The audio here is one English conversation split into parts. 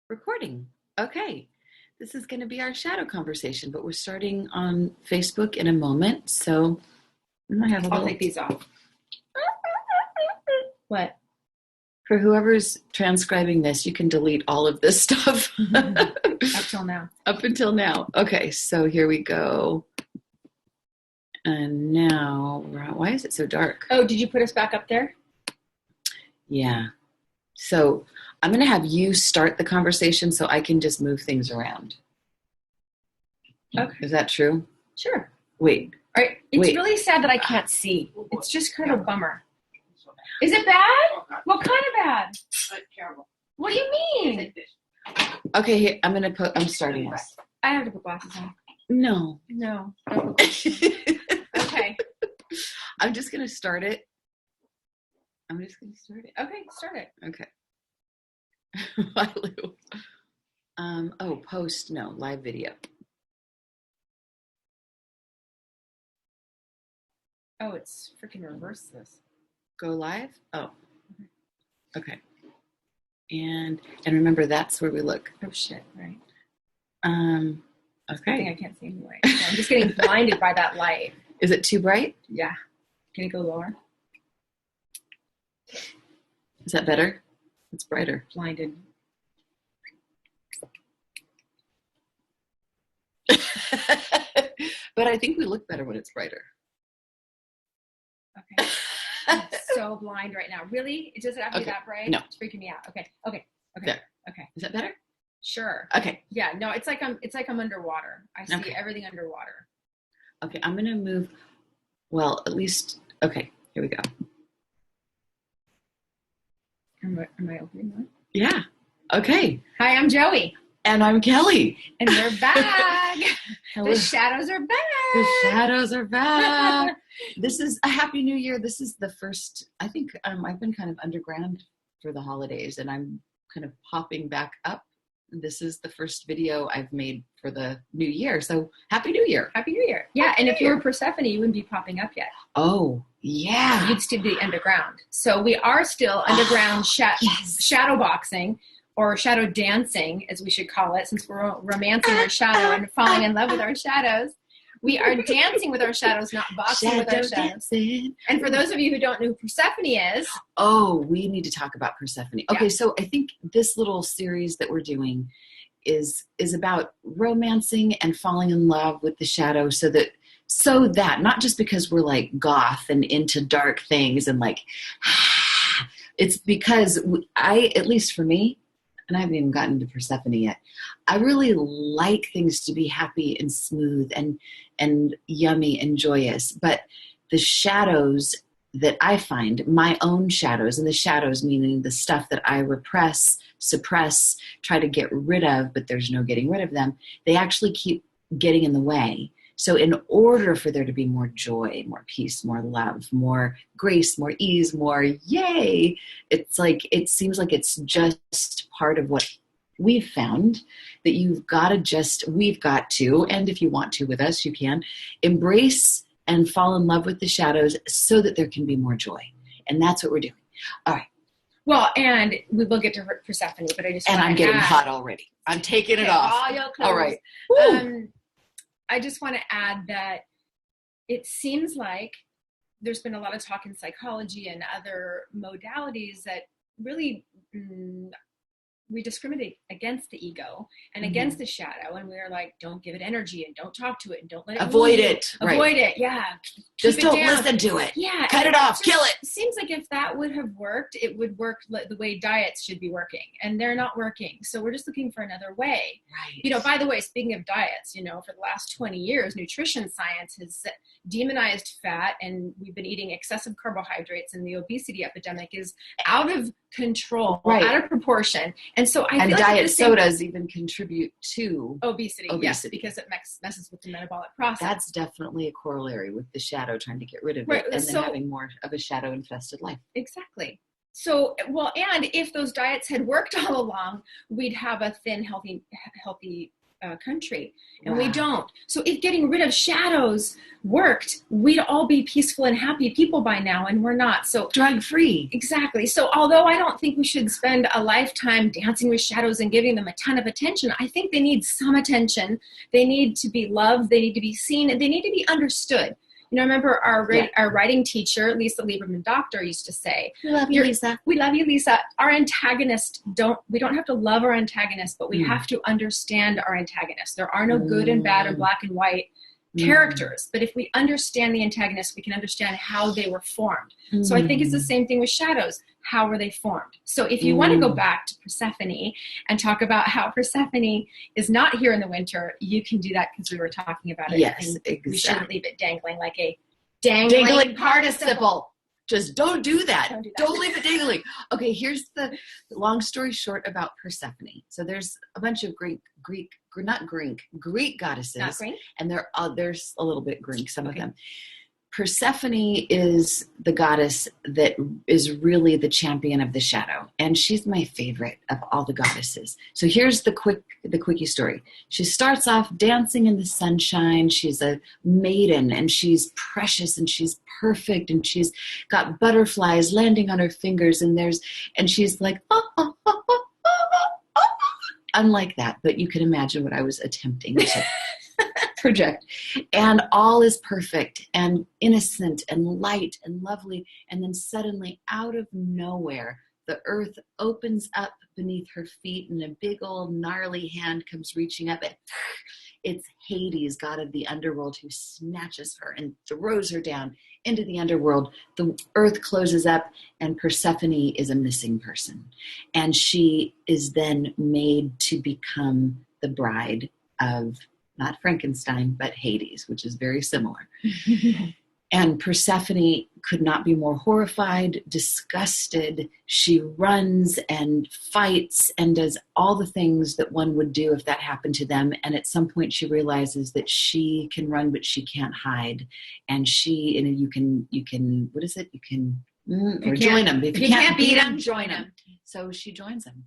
Recording. Okay. This is going to be our shadow conversation, but we're starting on Facebook in a moment. So I have a I'll little, take these off. What? for whoever's transcribing this, you can delete all of this stuff. Up till now. Up until now. Okay, so here we go. And now, why is it so dark? Oh, did you put us back up there? Yeah. So I'm going to have you start the conversation so I can just move things around. Okay. Is that true? Sure. Wait. All right. It's Wait. really sad that I can't see. It's just kind of a bummer. Is it bad? What kind of bad? What do you mean? Okay, here, I'm starting this. I have to put glasses on. No. No. Don't put glasses on. Okay. I'm just going to start it. Okay, start it. Okay. Bye, Lou. Post. No, live video. Oh, it's freaking reverse this. Go live? Oh. Okay. And remember, that's where we look. Oh, shit, right. Okay. I can't see anyway. So I'm just getting blinded by that light. Is it too bright? Yeah. Can it go lower? Is that better? It's brighter. Blinded. But I think we look better when it's brighter. Okay. I'm so blind right now. Really? It doesn't have to be that bright? No. It's freaking me out. Okay. There. Okay. Is that better? Sure. Okay. Yeah, no, it's like I'm underwater. I see Okay. everything underwater. Okay, I'm going to move, well, at least, okay, here we go. Am I opening one? Yeah. Okay. Hi, I'm Joey. And I'm Kelly. And we're back. Hello. The shadows are back. The shadows are back. This is a Happy New Year. This is the first, I think I've been kind of underground for the holidays and I'm kind of popping back up. This is the first video I've made for the new year. So Happy New Year. Happy New Year. Yeah, Happy and New if you Year. were Persephone, you wouldn't be popping up yet. Oh, yeah. You'd still be underground. So we are still underground shadow boxing, or shadow dancing, as we should call it, since we're romancing our shadow and falling in love with our shadows. We are dancing with our shadows, not boxing with our shadows. Dancing. And for those of you who don't know who Persephone is. Oh, we need to talk about Persephone. Okay, so I think this little series that we're doing is about romancing and falling in love with the shadow so that not just because we're like goth and into dark things and like, it's because at least for me, and I haven't even gotten to Persephone yet, I really like things to be happy and smooth and yummy and joyous. But the shadows that I find, my own shadows, and the shadows meaning the stuff that I repress, suppress, try to get rid of, but there's no getting rid of them, they actually keep getting in the way. So in order for there to be more joy, more peace, more love, more grace, more ease, more yay, it seems like it's just part of what we've found, that we've got to, and if you want to with us, you can, embrace and fall in love with the shadows so that there can be more joy. And that's what we're doing. All right. Well, and we will get to Persephone, but I'm getting hot already. I'm taking it off. All right. I just want to add that it seems like there's been a lot of talk in psychology and other modalities that really we discriminate against the ego and against the shadow, and we're like, don't give it energy and don't talk to it and don't let it avoid it. Avoid it, yeah. Just don't listen to it. Yeah. Cut it off, kill it. It seems like if that would have worked, it would work the way diets should be working, and they're not working. So we're just looking for another way. Right. By the way, speaking of diets, for the last 20 years, nutrition science has demonized fat, and we've been eating excessive carbohydrates, and the obesity epidemic is out of control, out of proportion. And so I feel diet sodas even contribute to obesity. Yes, because it messes with the metabolic process. That's definitely a corollary with the shadow, trying to get rid of it, and then having more of a shadow-infested life. Exactly. So, and if those diets had worked all along, we'd have a thin, healthy country, and we don't. So if getting rid of shadows worked, we'd all be peaceful and happy people by now, and we're not. So drug free. Exactly. So although I don't think we should spend a lifetime dancing with shadows and giving them a ton of attention, I think they need some attention. They need to be loved. They need to be seen, and they need to be understood. I remember our writing teacher, Lisa Lieberman Doctor, used to say, "We love you, Lisa. We love you, Lisa. Our antagonist we don't have to love our antagonist, but we have to understand our antagonist. There are no good and bad and black and white characters, but if we understand the antagonist, we can understand how they were formed. So I think it's the same thing with shadows. How were they formed? So if you want to go back to Persephone and talk about how Persephone is not here in the winter, you can do that because we were talking about it. Yes, and exactly. We shouldn't leave it dangling like a dangling participle. Just don't do that. Don't leave it dangling. Okay, here's the long story short about Persephone. So there's a bunch of Greek goddesses. Not Greek? And there's a little bit Greek, some of them. Persephone is the goddess that is really the champion of the shadow. And she's my favorite of all the goddesses. So here's the quickie story. She starts off dancing in the sunshine. She's a maiden and she's precious and she's perfect and she's got butterflies landing on her fingers and she's like, unlike that, but you can imagine what I was attempting to project. And all is perfect and innocent and light and lovely. And then suddenly, out of nowhere, the earth opens up beneath her feet and a big old gnarly hand comes reaching up. It's Hades, god of the underworld, who snatches her and throws her down into the underworld. The earth closes up and Persephone is a missing person. And she is then made to become the bride of not Frankenstein, but Hades, which is very similar. And Persephone could not be more horrified, disgusted. She runs and fights and does all the things that one would do if that happened to them. And at some point she realizes that she can run, but she can't hide. And you can, what is it? You can join them. If you can't beat them, join them. So she joins them.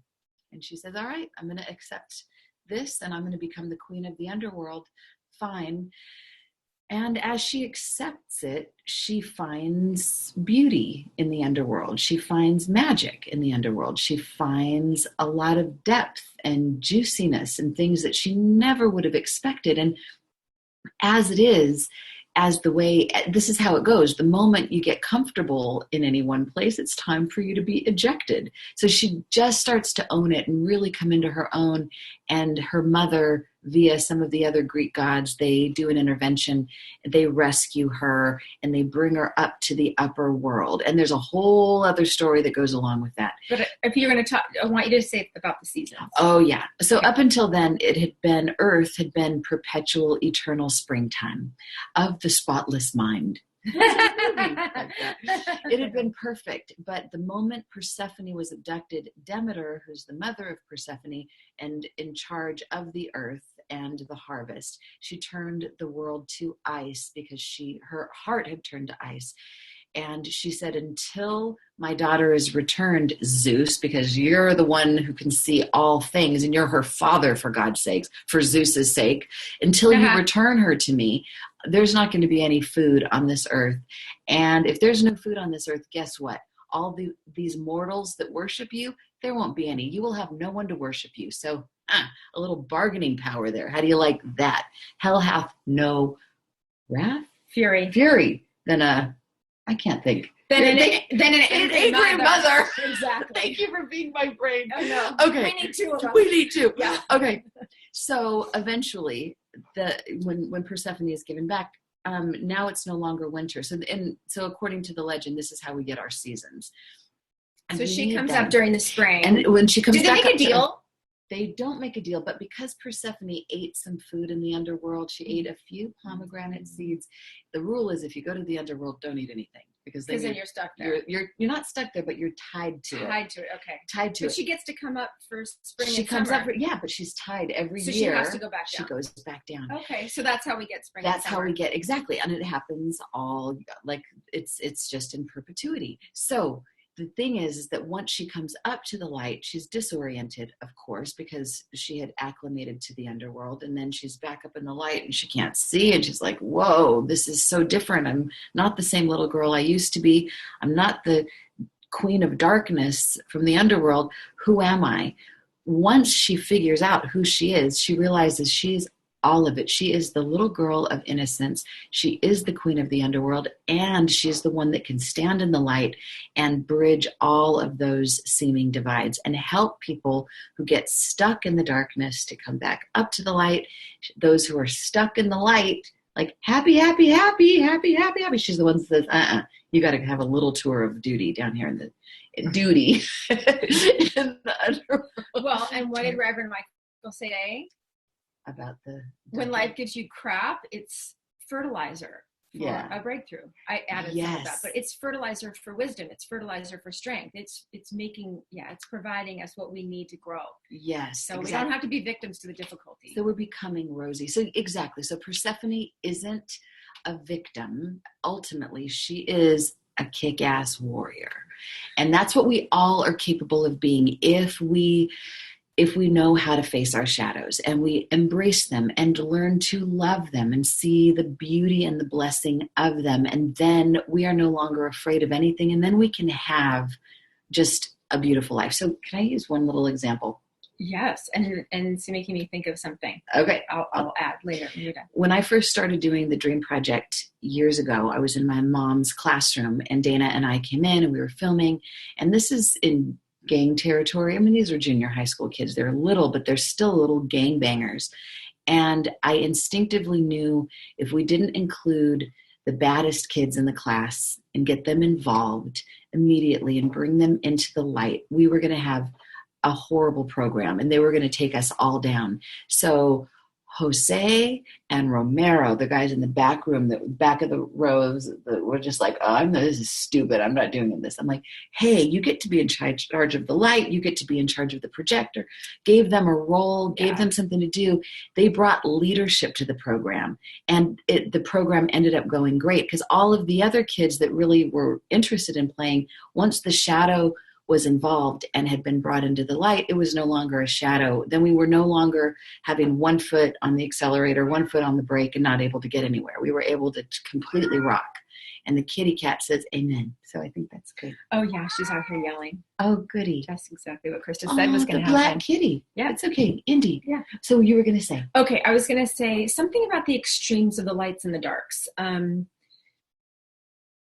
And she says, all right, I'm going to accept this and I'm going to become the queen of the underworld. Fine. And as she accepts it, she finds beauty in the underworld. She finds magic in the underworld. She finds a lot of depth and juiciness and things that she never would have expected. And as it is, this is how it goes. The moment you get comfortable in any one place, it's time for you to be ejected. So she just starts to own it and really come into her own. And her mother, via some of the other Greek gods, they do an intervention. They rescue her and they bring her up to the upper world. And there's a whole other story that goes along with that. But if you're going to talk, I want you to say about the seasons. Oh, yeah. So up until then, Earth had been perpetual, eternal springtime of the spotless mind. It had been perfect, but the moment Persephone was abducted, Demeter, who's the mother of Persephone and in charge of the earth and the harvest, she turned the world to ice because her heart had turned to ice. And she said, until my daughter is returned, Zeus, because you're the one who can see all things and you're her father, for God's sakes, for Zeus's sake, until you return her to me, there's not going to be any food on this earth. And if there's no food on this earth, guess what? All these mortals that worship you, there won't be any. You will have no one to worship you. So a little bargaining power there. How do you like that? Hell hath no wrath? Fury. Then I can't think. Then an angry mother. Exactly. Thank you for being my brain. Oh, no. Okay. We need two of them. We need two. Yeah. Okay. So eventually, when Persephone is given back, now it's no longer winter. So according to the legend, this is how we get our seasons. So she comes up during the spring. And when she comes back, do they make a deal? They don't make a deal, but because Persephone ate some food in the underworld, she ate a few pomegranate seeds. The rule is if you go to the underworld, don't eat anything. Because then you're stuck there. You're not stuck there, but you're tied to it. Tied to it, okay. Tied to it. But she gets to come up for spring She and comes summer. up, but she's tied every year. So she has to go back down. She goes back down. Okay, so that's how we get spring That's and summer. how we get, exactly. And it happens all, like, it's just in perpetuity. So the thing is that once she comes up to the light, she's disoriented, of course, because she had acclimated to the underworld. And then she's back up in the light and she can't see. And she's like, whoa, this is so different. I'm not the same little girl I used to be. I'm not the queen of darkness from the underworld. Who am I? Once she figures out who she is, she realizes she's all of it. She is the little girl of innocence. She is the queen of the underworld, and she's the one that can stand in the light and bridge all of those seeming divides and help people who get stuck in the darkness to come back up to the light. Those who are stuck in the light, like happy, happy, happy, happy, happy, happy. She's the one that says, you got to have a little tour of duty down here in the duty. In the underworld. Well, and what did Reverend Michael say? About the when life gives you crap, it's fertilizer for a breakthrough. I added some of that, but it's fertilizer for wisdom. It's fertilizer for strength. It's making, it's providing us what we need to grow. Yes. So we don't have to be victims to the difficulty. So we're becoming Rosie. So exactly. So Persephone isn't a victim. Ultimately, she is a kick-ass warrior. And that's what we all are capable of being if we know how to face our shadows and we embrace them and learn to love them and see the beauty and the blessing of them. And then we are no longer afraid of anything. And then we can have just a beautiful life. So can I use one little example? Yes. And it's making me think of something. Okay. I'll add later. When I first started doing the Dream Project years ago, I was in my mom's classroom and Dana and I came in and we were filming. And this is in gang territory. I mean, these are junior high school kids. They're little, but they're still little gang bangers. And I instinctively knew if we didn't include the baddest kids in the class and get them involved immediately and bring them into the light, we were going to have a horrible program and they were going to take us all down. So Jose and Romero, the guys in the back room, the back of the rows, that were just like, this is stupid. I'm not doing this. I'm like, hey, you get to be in charge of the light. You get to be in charge of the projector. Gave them a role, gave them something to do. They brought leadership to the program. And the program ended up going great because all of the other kids that really were interested in playing, once the shadow was involved and had been brought into the light, it was no longer a shadow. Then we were no longer having 1 foot on the accelerator, 1 foot on the brake and not able to get anywhere. We were able to completely rock. And the kitty cat says amen. So I think that's good. Oh yeah, she's out here yelling. Oh goody. That's exactly what Krista said was going to happen. The black kitty. Yeah. It's okay. Indy. Yeah. So you were going to say. Okay, I was going to say something about the extremes of the lights and the darks.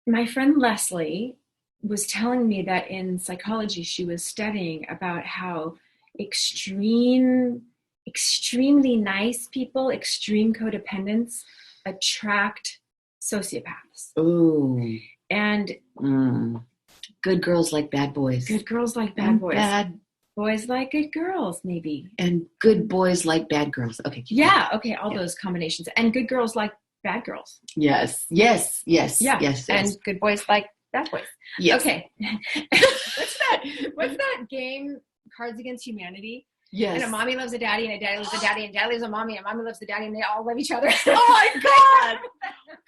My friend Leslie was telling me that in psychology she was studying about how extremely nice people, extreme codependents attract sociopaths. Ooh. And good girls like bad boys. Good girls like bad boys. Bad boys like good girls, maybe. And good boys like bad girls. Okay. Those combinations. And good girls like bad girls. Yes. And good boys like bad boys. Yes. Okay. What's that game, Cards Against Humanity? Yes. And a mommy loves a daddy, and a daddy loves a daddy, and daddy loves a mommy, and mommy loves the daddy, and they all love each other. Oh my God.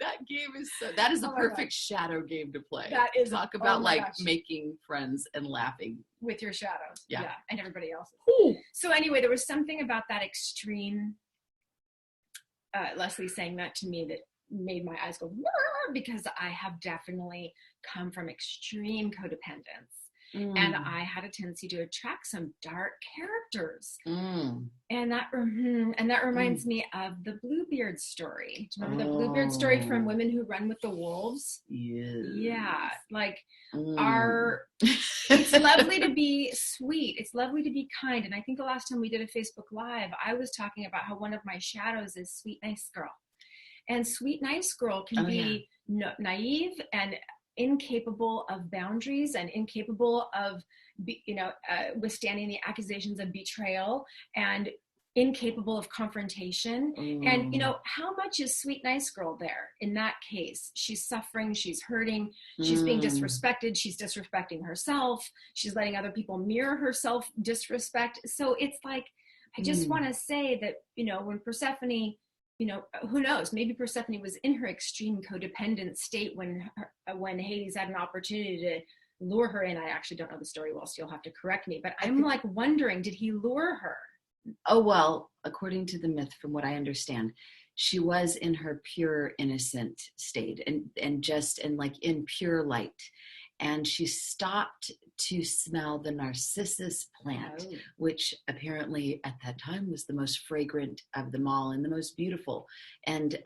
That game is that is a perfect shadow game to play. That is. Talk about making friends and laughing. With your shadows. Yeah. And everybody else's. Ooh. So anyway, there was something about that extreme, Leslie saying that to me that made my eyes go, because I have definitely come from extreme codependence. And I had a tendency to attract some dark characters. And that reminds me of the Bluebeard story. Do you remember the Bluebeard story from Women Who Run with the Wolves? Yes. Yeah. It's lovely to be sweet. It's lovely to be kind. And I think the last time we did a Facebook Live, I was talking about how one of my shadows is sweet, nice girl. And sweet, nice girl can be naive and incapable of boundaries and incapable of, withstanding the accusations of betrayal and incapable of confrontation. And, how much is sweet, nice girl there in that case? She's suffering. She's hurting. She's being disrespected. She's disrespecting herself. She's letting other people mirror herself disrespect. So it's like, I just want to say that, when Persephone, who knows? Maybe Persephone was in her extreme codependent state when Hades had an opportunity to lure her in. I actually don't know the story well, so you'll have to correct me, but I'm like wondering, did he lure her? Oh, well, according to the myth, from what I understand, she was in her pure innocent state and just and like in pure light. And she stopped to smell the narcissus plant, which apparently at that time was the most fragrant of them all and the most beautiful. And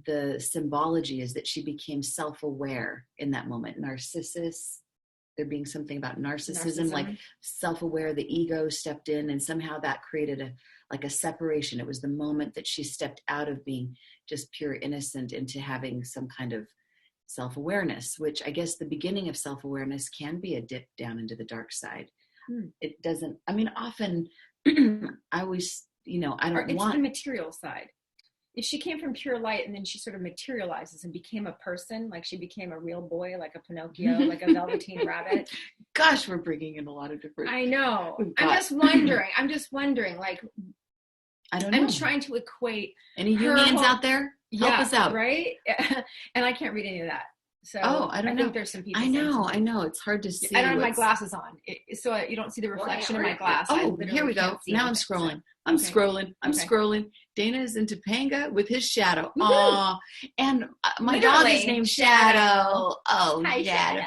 the symbology is that she became self-aware in that moment. Narcissus, there being something about narcissism, like self-aware, the ego stepped in, and somehow that created a separation. It was the moment that she stepped out of being just pure innocent into having some kind of self-awareness, which I guess the beginning of self-awareness can be a dip down into the dark side. It doesn't, I mean, often I always, I don't it's want the material side. If she came from pure light and then she sort of materializes and became a person, like she became a real boy, like a Pinocchio, like a Velveteen Rabbit. Gosh, we're bringing in a lot of different. I know. I'm just wondering, like, I don't know. I'm trying to equate. Any Jungians out there? Help us out. Right? And I can't read any of that. So I think there's some people. I know. It's hard to see. I don't have my glasses on, so you don't see the reflection in my glass. Oh, here we go. Now I'm scrolling. I'm scrolling. Dana is into Panga with his Shadow. Aw. And my dog is named Shadow. Oh, Hi, Shadow.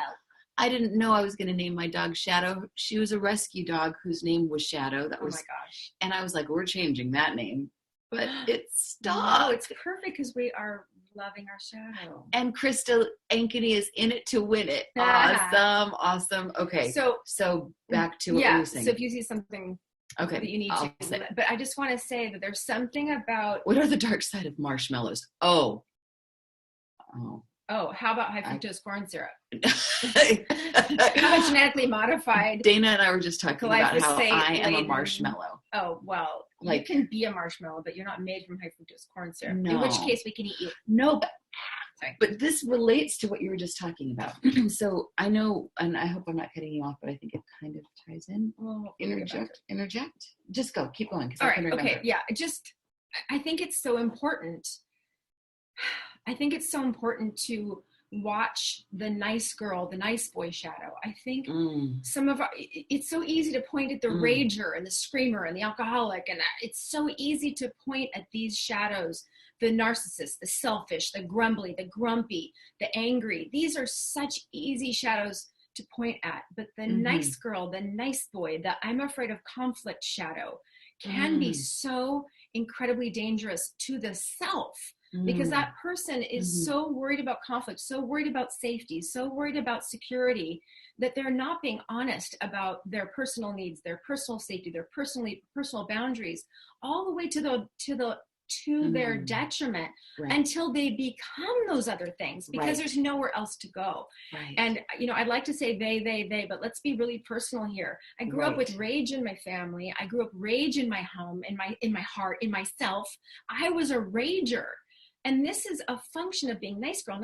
I didn't know I was going to name my dog Shadow. She was a rescue dog whose name was Shadow. Oh my gosh. And I was like, we're changing that name. But it's stuck. No, it's perfect because we are loving our shadow. And Krista Ankeny is in it to win it. Awesome. Okay. So back to what we were saying. So if you see something that you need to say. But I just want to say that there's something about... What are the dark side of marshmallows? Oh, how about high fructose corn syrup? How genetically modified. Dana and I were just talking about how I am a marshmallow. Oh, well, you can be a marshmallow, but you're not made from high fructose corn syrup. No. In which case we can eat you. No, but this relates to what you were just talking about. So I know, and I hope I'm not cutting you off, but I think it kind of ties in. Well, interject. Just go. Keep going. All right. Okay. Yeah. I think it's so important. I think it's so important to watch the nice girl, the nice boy shadow. I think it's so easy to point at the rager and the screamer and the alcoholic. And it's so easy to point at these shadows, the narcissist, the selfish, the grumbly, the grumpy, the angry. These are such easy shadows to point at. But the nice girl, the nice boy, the I'm afraid of conflict shadow can be so incredibly dangerous to the self. Because that person is so worried about conflict, so worried about safety, so worried about security, that they're not being honest about their personal needs, their personal safety, their personal boundaries, all the way to their detriment until they become those other things, because there's nowhere else to go. And I'd like to say they, but let's be really personal here. I grew up with rage in my family. I grew up rage in my home, in my heart, in myself. I was a rager. And this is a function of being nice girl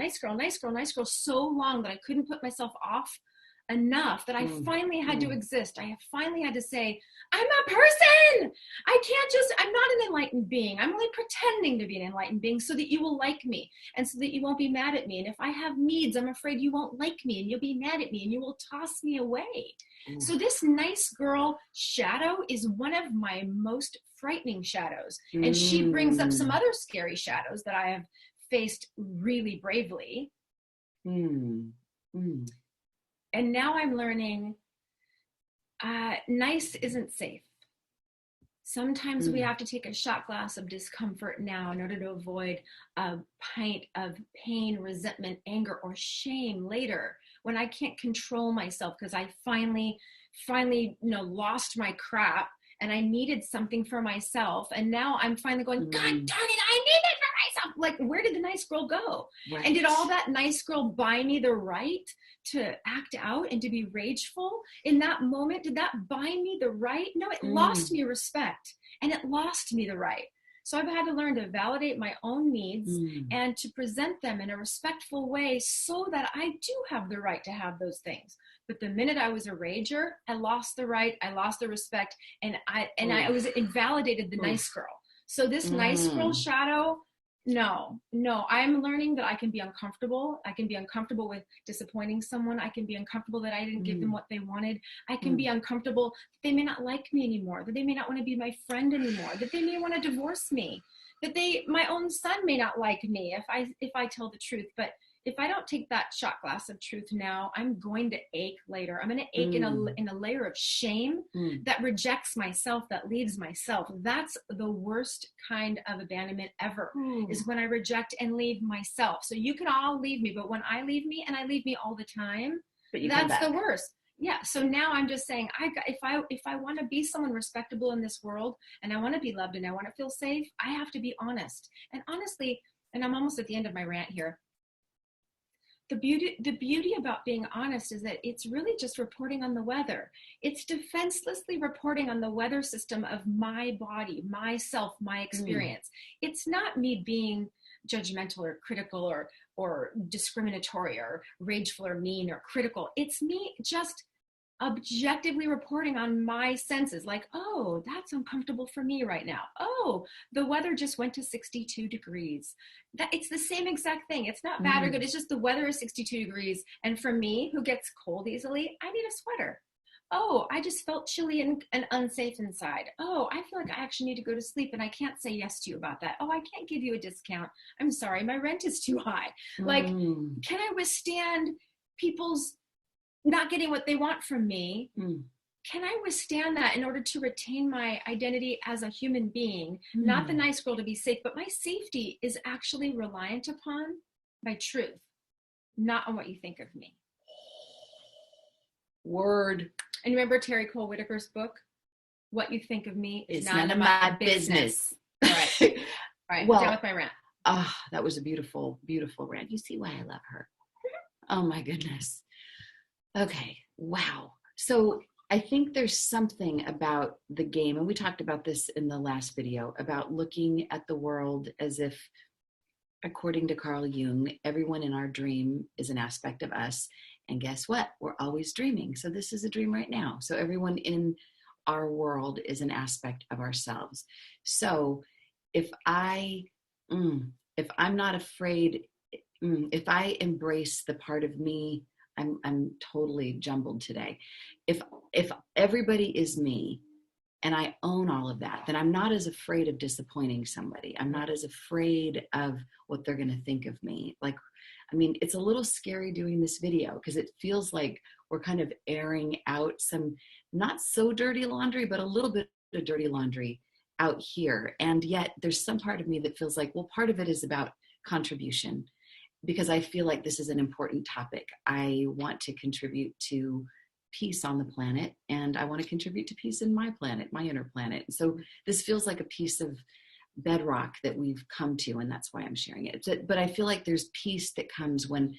so long that I couldn't put myself off enough that I finally had to exist. I finally had to say, I'm a person. I'm not an enlightened being. I'm only pretending to be an enlightened being so that you will like me and so that you won't be mad at me. And if I have needs, I'm afraid you won't like me and you'll be mad at me and you will toss me away. So this nice girl shadow is one of my most frightening shadows. And she brings up some other scary shadows that I have faced really bravely. And now I'm learning nice isn't safe. Sometimes we have to take a shot glass of discomfort now in order to avoid a pint of pain, resentment, anger, or shame later, when I can't control myself because I finally lost my crap and I needed something for myself. And now I'm finally going, God darn it, I need it for myself. Like, where did the nice girl go? And did all that nice girl buy me the right to act out and to be rageful in that moment? Did that buy me the right? No, it lost me respect and it lost me the right. So I've had to learn to validate my own needs and to present them in a respectful way so that I do have the right to have those things. But the minute I was a rager, I lost the right, I lost the respect, and I was invalidated the nice girl. So this nice girl shadow, No, I'm learning that I can be uncomfortable. I can be uncomfortable with disappointing someone. I can be uncomfortable that I didn't give them what they wanted. I can be uncomfortable that they may not like me anymore, that they may not want to be my friend anymore, that they may want to divorce me, that my own son may not like me if I tell the truth. But if I don't take that shot glass of truth now, I'm going to ache later. I'm going to ache in a layer of shame that rejects myself, that leaves myself. That's the worst kind of abandonment ever, is when I reject and leave myself. So you can all leave me, but when I leave me, and I leave me all the time, that's the worst. Yeah. So now I'm just saying, if I want to be someone respectable in this world, and I want to be loved, and I want to feel safe, I have to be honest. And honestly, and I'm almost at the end of my rant here, the beauty about being honest is that it's really just reporting on the weather. It's defenselessly reporting on the weather system of my body, myself, my experience. It's not me being judgmental or critical or discriminatory or rageful or mean or critical. It's me just objectively reporting on my senses, like, oh, that's uncomfortable for me right now. Oh, the weather just went to 62 degrees. That it's the same exact thing. It's not bad or good. It's just the weather is 62 degrees. And for me, who gets cold easily, I need a sweater. Oh, I just felt chilly and unsafe inside. Oh, I feel like I actually need to go to sleep, and I can't say yes to you about that. Oh, I can't give you a discount. I'm sorry, my rent is too high. Like, can I withstand people's not getting what they want from me? Can I withstand that in order to retain my identity as a human being? Not the nice girl to be safe, but my safety is actually reliant upon my truth, not on what you think of me. Word. And remember Terry Cole Whitaker's book, What You Think of Me is none of my business. All right. All right. Well, down with my rant. That was a beautiful, beautiful rant. You see why I love her. Oh my goodness. Okay. Wow. So I think there's something about the game, and we talked about this in the last video, about looking at the world as if, according to Carl Jung, everyone in our dream is an aspect of us. And guess what? We're always dreaming. So this is a dream right now. So everyone in our world is an aspect of ourselves. So if I'm not afraid, if I embrace the part of me, I'm totally jumbled today. If everybody is me and I own all of that, then I'm not as afraid of disappointing somebody. I'm not as afraid of what they're going to think of me. Like, I mean, it's a little scary doing this video because it feels like we're kind of airing out some not so dirty laundry, but a little bit of dirty laundry out here. And yet there's some part of me that feels like, well, part of it is about contribution, because I feel like this is an important topic. I want to contribute to peace on the planet, and I want to contribute to peace in my planet, my inner planet. So this feels like a piece of bedrock that we've come to, and that's why I'm sharing it. But I feel like there's peace that comes when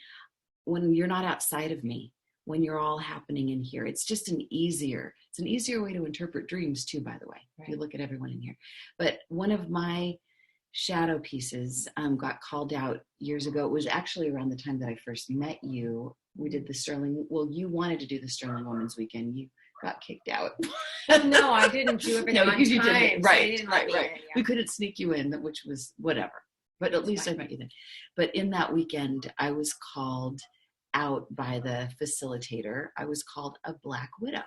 you're not outside of me, when you're all happening in here. It's an easier way to interpret dreams too, by the way, right, if you look at everyone in here. But one of my shadow pieces got called out years ago. It was actually around the time that I first met you. We did the Sterling, you wanted to do the Sterling Women's Weekend. You got kicked out. No, I didn't do everything on time. Right. We couldn't sneak you in, which was whatever. But at least I met you then. But in that weekend, I was called out by the facilitator. I was called a Black Widow.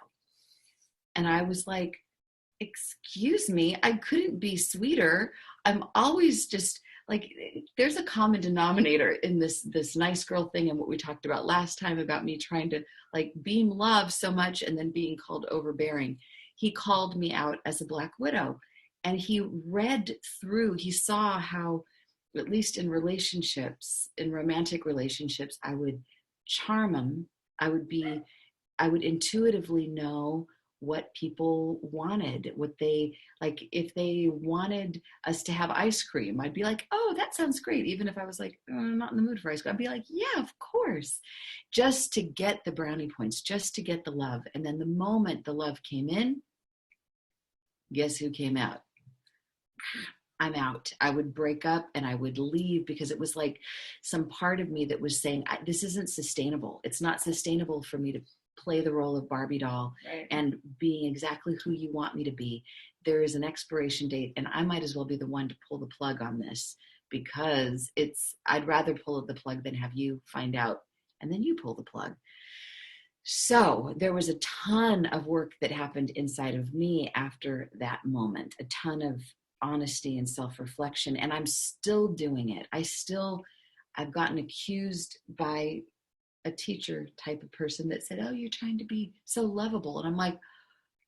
And I was like, excuse me, I couldn't be sweeter. I'm always just like, there's a common denominator in this nice girl thing and what we talked about last time about me trying to like beam love so much and then being called overbearing. He called me out as a Black Widow, and he saw how, at least in relationships, in romantic relationships, I would charm them. I would intuitively know what people wanted, what they like. If they wanted us to have ice cream, I'd be like, oh, that sounds great. Even if I was like, oh, I'm not in the mood for ice cream, I'd be like, yeah, of course, just to get the brownie points, just to get the love. And then the moment the love came in, guess who came out? I'm out. I would break up and I would leave because it was like some part of me that was saying, this isn't sustainable. It's not sustainable for me to play the role of Barbie doll, right, and being exactly who you want me to be. There is an expiration date, and I might as well be the one to pull the plug on this because I'd rather pull the plug than have you find out and then you pull the plug. So there was a ton of work that happened inside of me after that moment, a ton of honesty and self-reflection, and I'm still doing it. I've gotten accused by a teacher type of person that said, oh, you're trying to be so lovable. And I'm like,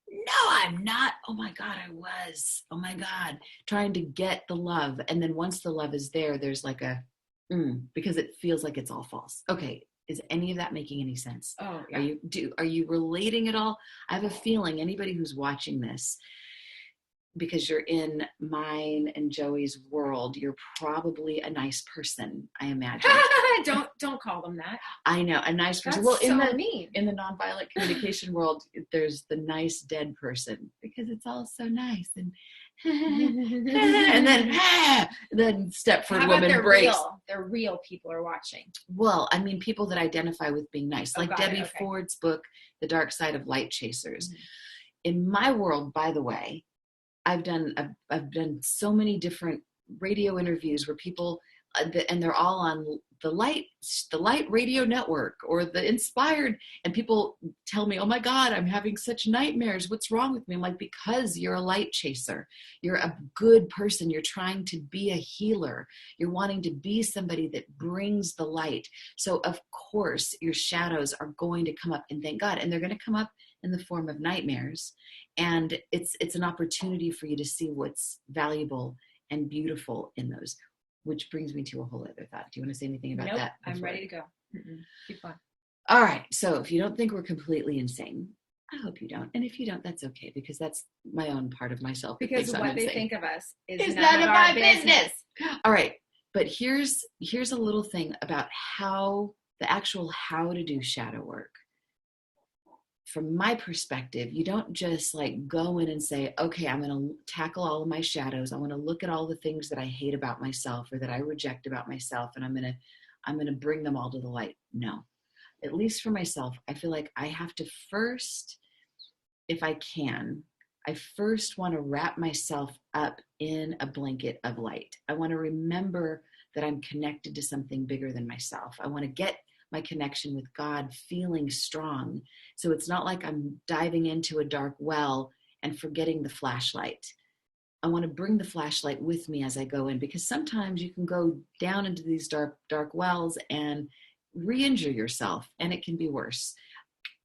no, I'm not. Oh my God, I was. Oh my God, trying to get the love. And then once the love is there, there's like because it feels like it's all false. Okay. Is any of that making any sense? Oh, yeah. Are you relating at all? I have a feeling anybody who's watching this, because you're in mine and Joey's world, you're probably a nice person, I imagine. Don't call them that. I know, a nice person. That's well, mean. In the nonviolent communication world, there's the nice dead person because it's all so nice and and then Stepford woman breaks. They're real people are watching. Well, I mean, people that identify with being nice, like Debbie Okay. Ford's book, The Dark Side of Light Chasers. Mm-hmm. In my world, by the way, I've done so many different radio interviews where people, and they're all on the Light Radio Network or the Inspired, and people tell me, oh my God, I'm having such nightmares. What's wrong with me? I'm like, because you're a light chaser. You're a good person. You're trying to be a healer. You're wanting to be somebody that brings the light. So of course your shadows are going to come up, and thank God, and they're going to come up in the form of nightmares. And it's an opportunity for you to see what's valuable and beautiful in those. Which brings me to a whole other thought. Do you want to say anything about that? I'm ready to go. Keep going. All right. So if you don't think we're completely insane, I hope you don't. And if you don't, that's okay, because that's my own part of myself. Because what they think of us is none of our business. All right. But here's a little thing about how to do shadow work. From my perspective, you don't just like go in and say, okay, I'm going to tackle all of my shadows. I want to look at all the things that I hate about myself or that I reject about myself, and I'm going to bring them all to the light. No, at least for myself, I feel like I have to first, if I can, I first want to wrap myself up in a blanket of light. I want to remember that I'm connected to something bigger than myself. I want to get my connection with God feeling strong. So it's not like I'm diving into a dark well and forgetting the flashlight. I want to bring the flashlight with me as I go in, because sometimes you can go down into these dark wells and re-injure yourself, and it can be worse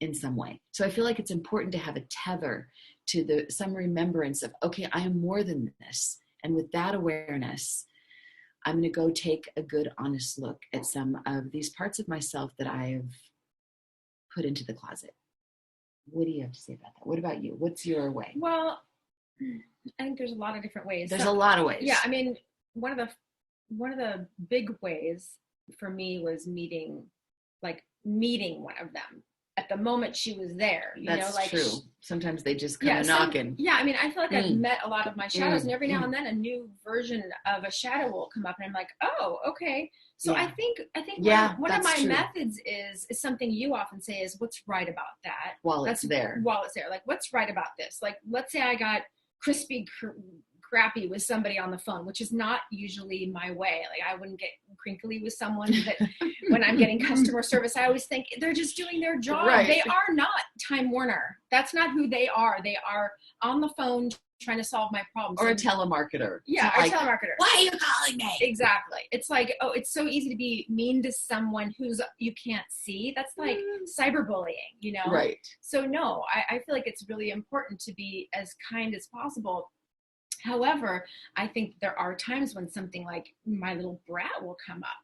in some way. So I feel like it's important to have a tether to some remembrance of, okay, I am more than this. And with that awareness, I'm going to go take a good, honest look at some of these parts of myself that I've put into the closet. What do you have to say about that? What about you? What's your way? Well, I think there's a lot of different ways. There's a lot of ways. Yeah, I mean, one of the big ways for me was meeting one of them at the moment she was there. That's true. Sometimes they just come knocking. Yeah, I mean, I feel like I've met a lot of my shadows, and every now and then a new version of a shadow will come up, and I'm like, oh, okay. So I think one of my methods is something you often say is, what's right about that? While it's there. Like, what's right about this? Like, let's say I got crispy crappy with somebody on the phone, which is not usually my way. Like, I wouldn't get crinkly with someone, but when I'm getting customer service, I always think they're just doing their job. Right. They are not Time Warner. That's not who they are. They are on the phone trying to solve my problems. Or a telemarketer. Yeah, or a telemarketer. Why are you calling me? Exactly. It's like, oh, it's so easy to be mean to someone who's you can't see. That's like cyberbullying, Right. So no, I feel like it's really important to be as kind as possible. However, I think there are times when something like my little brat will come up.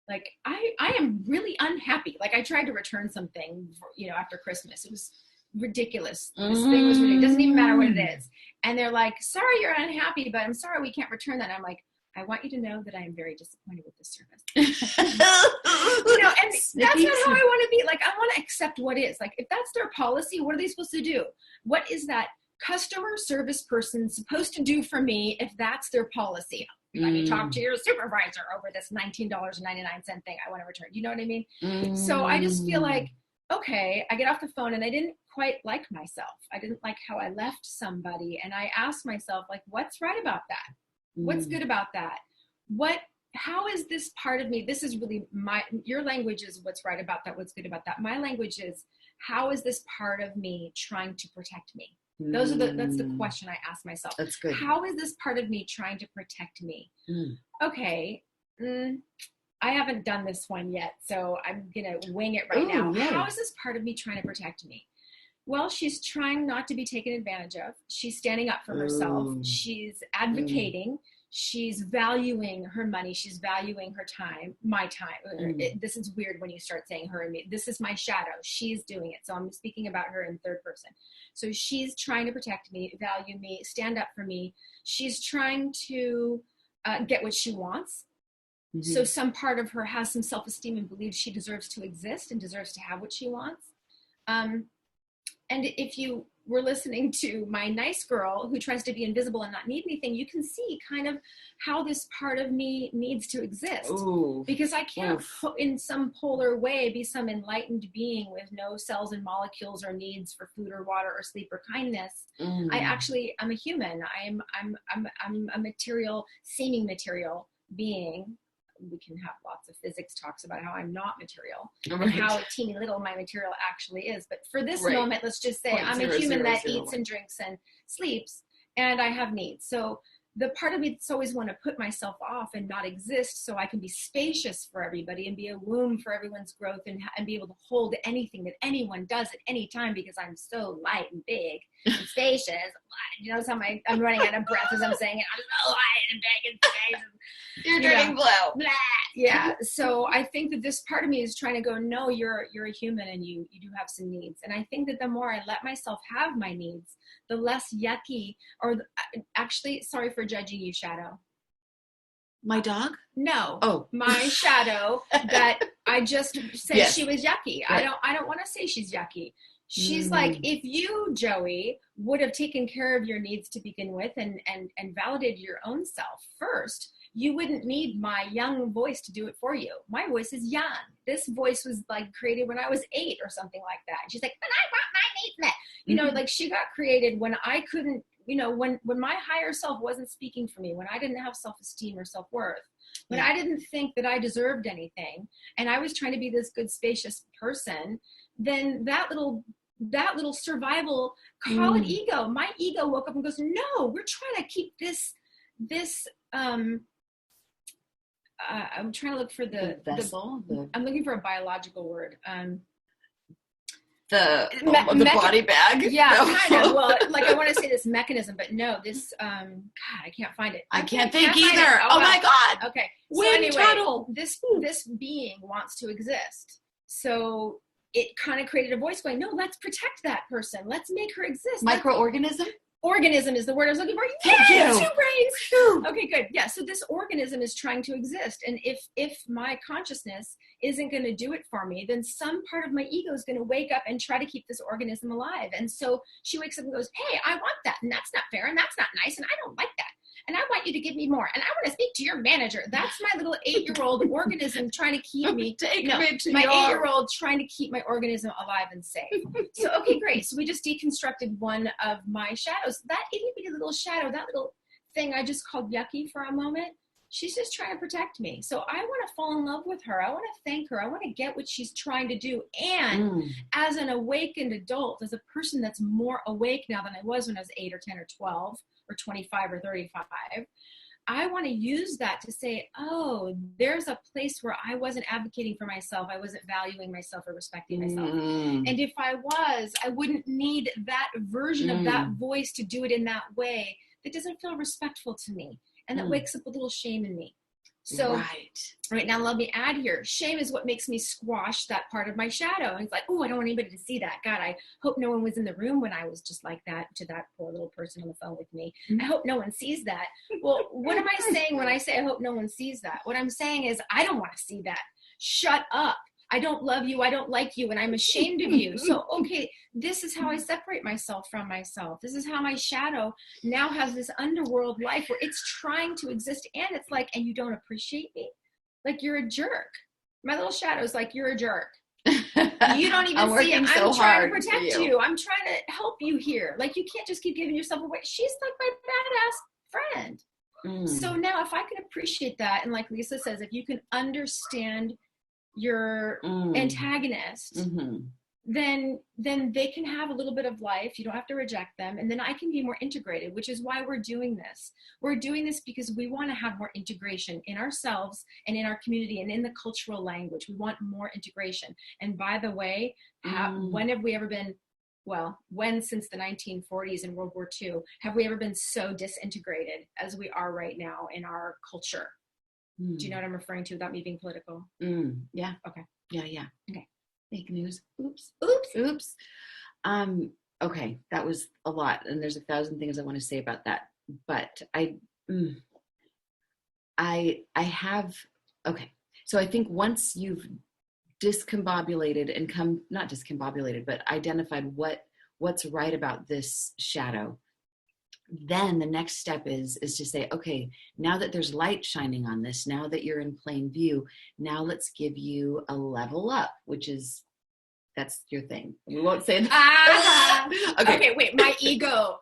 Like, I am really unhappy. Like, I tried to return something, after Christmas. It was ridiculous. This thing was ridiculous. It doesn't even matter what it is. And they're like, sorry, you're unhappy, but I'm sorry we can't return that. And I'm like, I want you to know that I am very disappointed with this service. And that's not how I want to be. Like, I want to accept what is. Like, if that's their policy, what are they supposed to do? What is that customer service person supposed to do for me if that's their policy? Let me talk to your supervisor over this $19.99 thing I want to return. You know what I mean? So I just feel like, okay, I get off the phone and I didn't quite like myself. I didn't like how I left somebody. And I asked myself, like, what's right about that? What's good about that? What how is this part of me? This is really your language is what's right about that, what's good about that. My language is, how is this part of me trying to protect me? That's the question I ask myself. That's good. How is this part of me trying to protect me? Okay. I haven't done this one yet, so I'm going to wing it right now. Yeah. How is this part of me trying to protect me? Well, she's trying not to be taken advantage of. She's standing up for herself. She's advocating. She's valuing her money. She's valuing her time, my time. This is weird when you start saying her and me. This is my shadow. She's doing it. So I'm speaking about her in third person. So she's trying to protect me, value me, stand up for me. She's trying to get what she wants. So some part of her has some self-esteem and believes she deserves to exist and deserves to have what she wants. And if you were listening to my nice girl who tries to be invisible and not need anything, you can see kind of how this part of me needs to exist. Because I can't, in some polar way, be some enlightened being with no cells and molecules or needs for food or water or sleep or kindness. I'm a human. I'm a material, seeming material being. We can have lots of physics talks about how I'm not material and how teeny little my material actually is. But for this moment, let's just say I'm a human that eats and drinks and sleeps, and I have needs. So the part of me that's always want to put myself off and not exist so I can be spacious for everybody and be a womb for everyone's growth and be able to hold anything that anyone does at any time because I'm so light and big and spacious. You know, I'm running out of breath as I'm saying it. I'm so light and big and spacious. You're drinking blue. Yeah. So I think that this part of me is trying to go, no, you're a human and you do have some needs. And I think that the more I let myself have my needs, the less yucky, or actually, sorry for judging you, Shadow. My dog? No. Oh. My shadow that I just said she was yucky. Right. I don't want to say she's yucky. She's like, if you, Joey, would have taken care of your needs to begin with and validated your own self first, you wouldn't need my young voice to do it for you. My voice is young. This voice was like created when I was 8 or something like that. And she's like, but I want my needs met. You know, like she got created when I couldn't, you know, when my higher self wasn't speaking for me, when I didn't have self-esteem or self-worth, when I didn't think that I deserved anything, and I was trying to be this good, spacious person, then that little survival, call it ego. My ego woke up and goes, no, we're trying to keep this I'm trying to look for the vessel. I'm looking for a biological word. The body bag. Yeah, kind of. Well, like I want to say this mechanism, but no, this. God, I can't find it. I can't think either. Oh my God. Okay. Wind so anyway, tunnel. This being wants to exist. So it kind of created a voice going, no, let's protect that person. Let's make her exist. Microorganism? Organism is the word I was looking for. Thank you. 2 brains. Okay, good. Yeah, so this organism is trying to exist. And if my consciousness isn't going to do it for me, then some part of my ego is going to wake up and try to keep this organism alive. And so she wakes up and goes, hey, I want that. And that's not fair. And that's not nice. And I don't like that. And I want you to give me more. And I want to speak to your manager. That's my little 8-year-old organism trying to keep me. My 8-year-old trying to keep my organism alive and safe. So, okay, great. So we just deconstructed one of my shadows. That itty bitty little shadow, that little thing I just called yucky for a moment, she's just trying to protect me. So I want to fall in love with her. I want to thank her. I want to get what she's trying to do. And as an awakened adult, as a person that's more awake now than I was when I was 8 or 10 or 12 or 25 or 35, I want to use that to say, oh, there's a place where I wasn't advocating for myself. I wasn't valuing myself or respecting myself. And if I was, I wouldn't need that version of that voice to do it in that way that doesn't feel respectful to me. And that wakes up a little shame in me. So right now, let me add here. Shame is what makes me squash that part of my shadow. And it's like, oh, I don't want anybody to see that. God, I hope no one was in the room when I was just like that to that poor little person on the phone with me. I hope no one sees that. Well, what am I saying when I say I hope no one sees that? What I'm saying is I don't want to see that. Shut up. I don't love you. I don't like you. And I'm ashamed of you. So, okay, this is how I separate myself from myself. This is how my shadow now has this underworld life where it's trying to exist. And it's like, and you don't appreciate me? Like, you're a jerk. My little shadow's like, you're a jerk. You don't even see it. I'm trying to protect you. I'm trying to help you here. Like, you can't just keep giving yourself away. She's like my badass friend. So now if I can appreciate that, and like Lisa says, if you can understand your antagonist, then they can have a little bit of life. You don't have to reject them. And then I can be more integrated, which is why we're doing this. We're doing this because we want to have more integration in ourselves and in our community and in the cultural language. We want more integration. And by the way, when have we ever been, when since the 1940s and World War II, have we ever been so disintegrated as we are right now in our culture? Do you know what I'm referring to without me being political? Yeah. Okay. Yeah. Okay. Fake news. Oops. Okay, that was a lot, and there's 1,000 things I want to say about that. But I have, okay. So I think once you've discombobulated and not discombobulated, but identified what's right about this shadow, then the next step is to say, okay, now that there's light shining on this, now that you're in plain view, now let's give you a level up, that's your thing. We won't say that. Okay, wait, my ego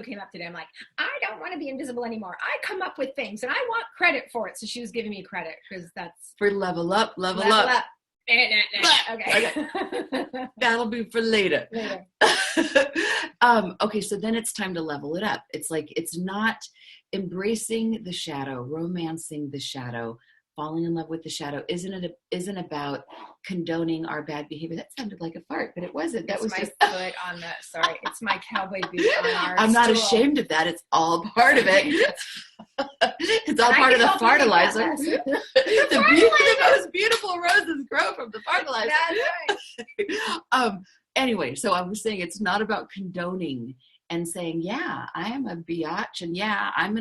came up today. I'm like, I don't want to be invisible anymore. I come up with things and I want credit for it. So she was giving me credit because that's for level up. Okay. That'll be for later. Okay, so then it's time to level it up. It's like, it's not embracing the shadow, romancing the shadow, falling in love with the shadow isn't about condoning our bad behavior. That sounded like a fart, but it wasn't. That was my just foot on the, sorry, it's my cowboy boot on our I'm not stool. ashamed of that. It's all part of it. It's all part of the fertilizer. The most beautiful roses grow from the fertilizer. That's right. Anyway, so I was saying it's not about condoning and saying, yeah, I am a biatch, and yeah, I'm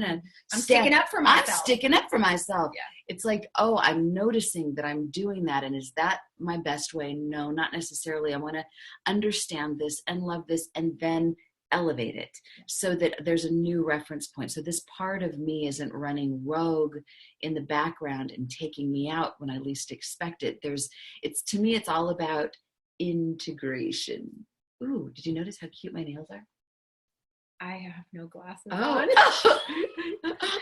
sticking up for myself. I'm sticking up for myself. Yeah. It's like, oh, I'm noticing that I'm doing that, and is that my best way? No, not necessarily. I want to understand this and love this, and then elevate it so that there's a new reference point. So this part of me isn't running rogue in the background and taking me out when I least expect it. To me, it's all about integration. Ooh, did you notice how cute my nails are? I have no glasses on.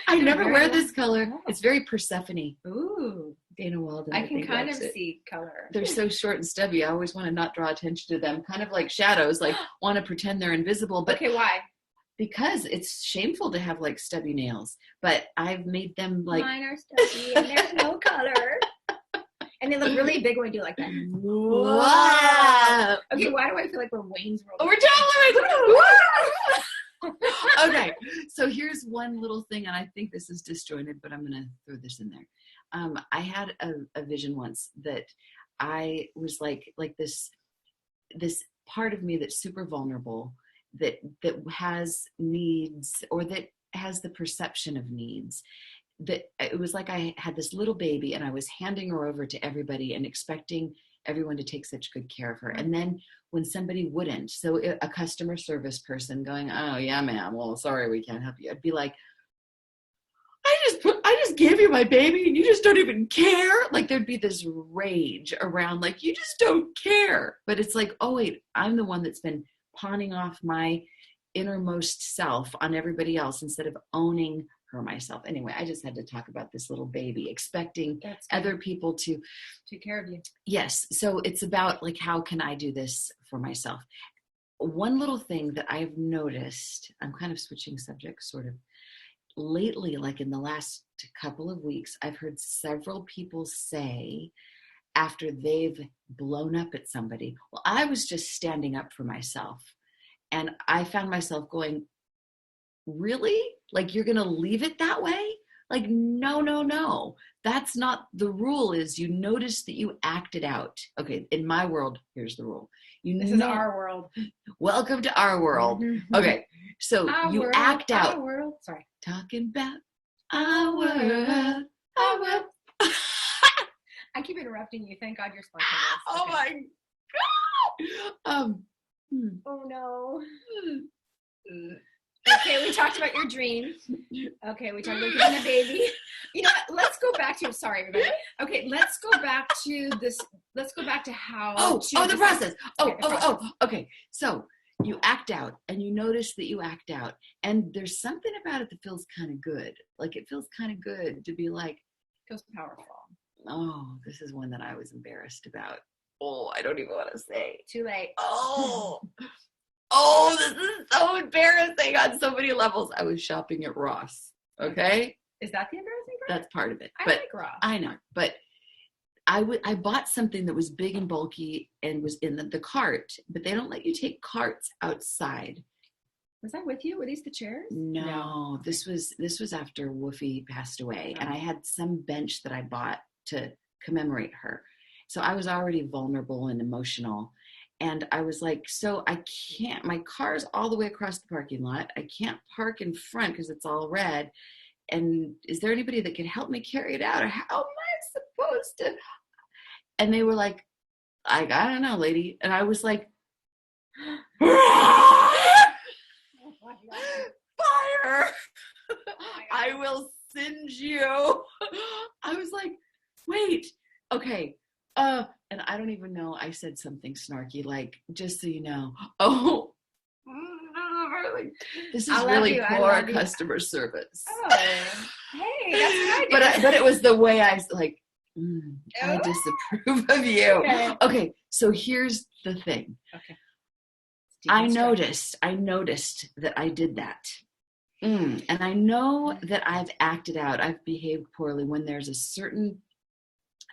I never wear this color. Oh. It's very Persephone. Ooh. Dana Walden. I can kind of see color. They're so short and stubby. I always want to not draw attention to them. Kind of like shadows, like want to pretend they're invisible. But okay, why? Because it's shameful to have like stubby nails. But I've made them like... Mine are stubby and there's no color. And they look really big when we do like that. Wow. Okay, why do I feel like we're Wayne's World? Oh, we're totally Okay, so here's one little thing, and I think this is disjointed, but I'm going to throw this in there. I had a vision once that I was like this part of me that's super vulnerable, that has needs, or that has the perception of needs. That it was like I had this little baby and I was handing her over to everybody and expecting everyone to take such good care of her. And then when somebody wouldn't, so a customer service person going, oh yeah, ma'am, well, sorry, we can't help you. I'd be like, I just gave you my baby and you just don't even care. Like there'd be this rage around, like, you just don't care. But it's like, oh wait, I'm the one that's been pawning off my innermost self on everybody else instead of owning her myself. Anyway, I just had to talk about this little baby, expecting other people to take care of you. Yes. So it's about like, how can I do this for myself? One little thing that I've noticed, I'm kind of switching subjects sort of lately, like in the last couple of weeks, I've heard several people say after they've blown up at somebody, well, I was just standing up for myself. And I found myself going, really? Like, you're going to leave it that way? Like, no. That's not the rule. Is you notice that you acted out. Okay, in my world, here's the rule. This is our world. Welcome to our world. Mm-hmm. Okay, so you act out. Our world. Sorry. Talking about our world. Our world. I keep interrupting you. Thank God you're spontaneous. Oh my God. Oh no. Okay, we talked about your dream. Okay, we talked about getting a baby. You know what? Let's go back to, sorry everybody. Okay, let's go back to this. Let's go back to how. The process. Okay. So you act out, and you notice that you act out, and there's something about it that feels kind of good. Like it feels kind of good to be like, feels powerful. Oh, this is one that I was embarrassed about. Oh, I don't even want to say. Too late. Oh, this is so embarrassing on so many levels. I was shopping at Ross. Okay. Is that the embarrassing part? That's part of it. I But like Ross. I know, but I bought something that was big and bulky and was in the cart, but they don't let you take carts outside. Was I with you? Were these the chairs? No. This was after Woofie passed away, and I had some bench that I bought to commemorate her. So I was already vulnerable and emotional. And I was like, so I can't, my car's all the way across the parking lot. I can't park in front because it's all red. And is there anybody that can help me carry it out? Or how am I supposed to? And they were like, I don't know, lady. And I was like, fire! I will singe you. I was like, wait, okay. And I don't even know, I said something snarky, like, just so you know, this is really poor customer service. Oh, hey, that's what I did. But it was the way I like, I disapprove of you. Okay, so here's the thing. Okay. I noticed that I did that. And I know that I've acted out, I've behaved poorly when there's a certain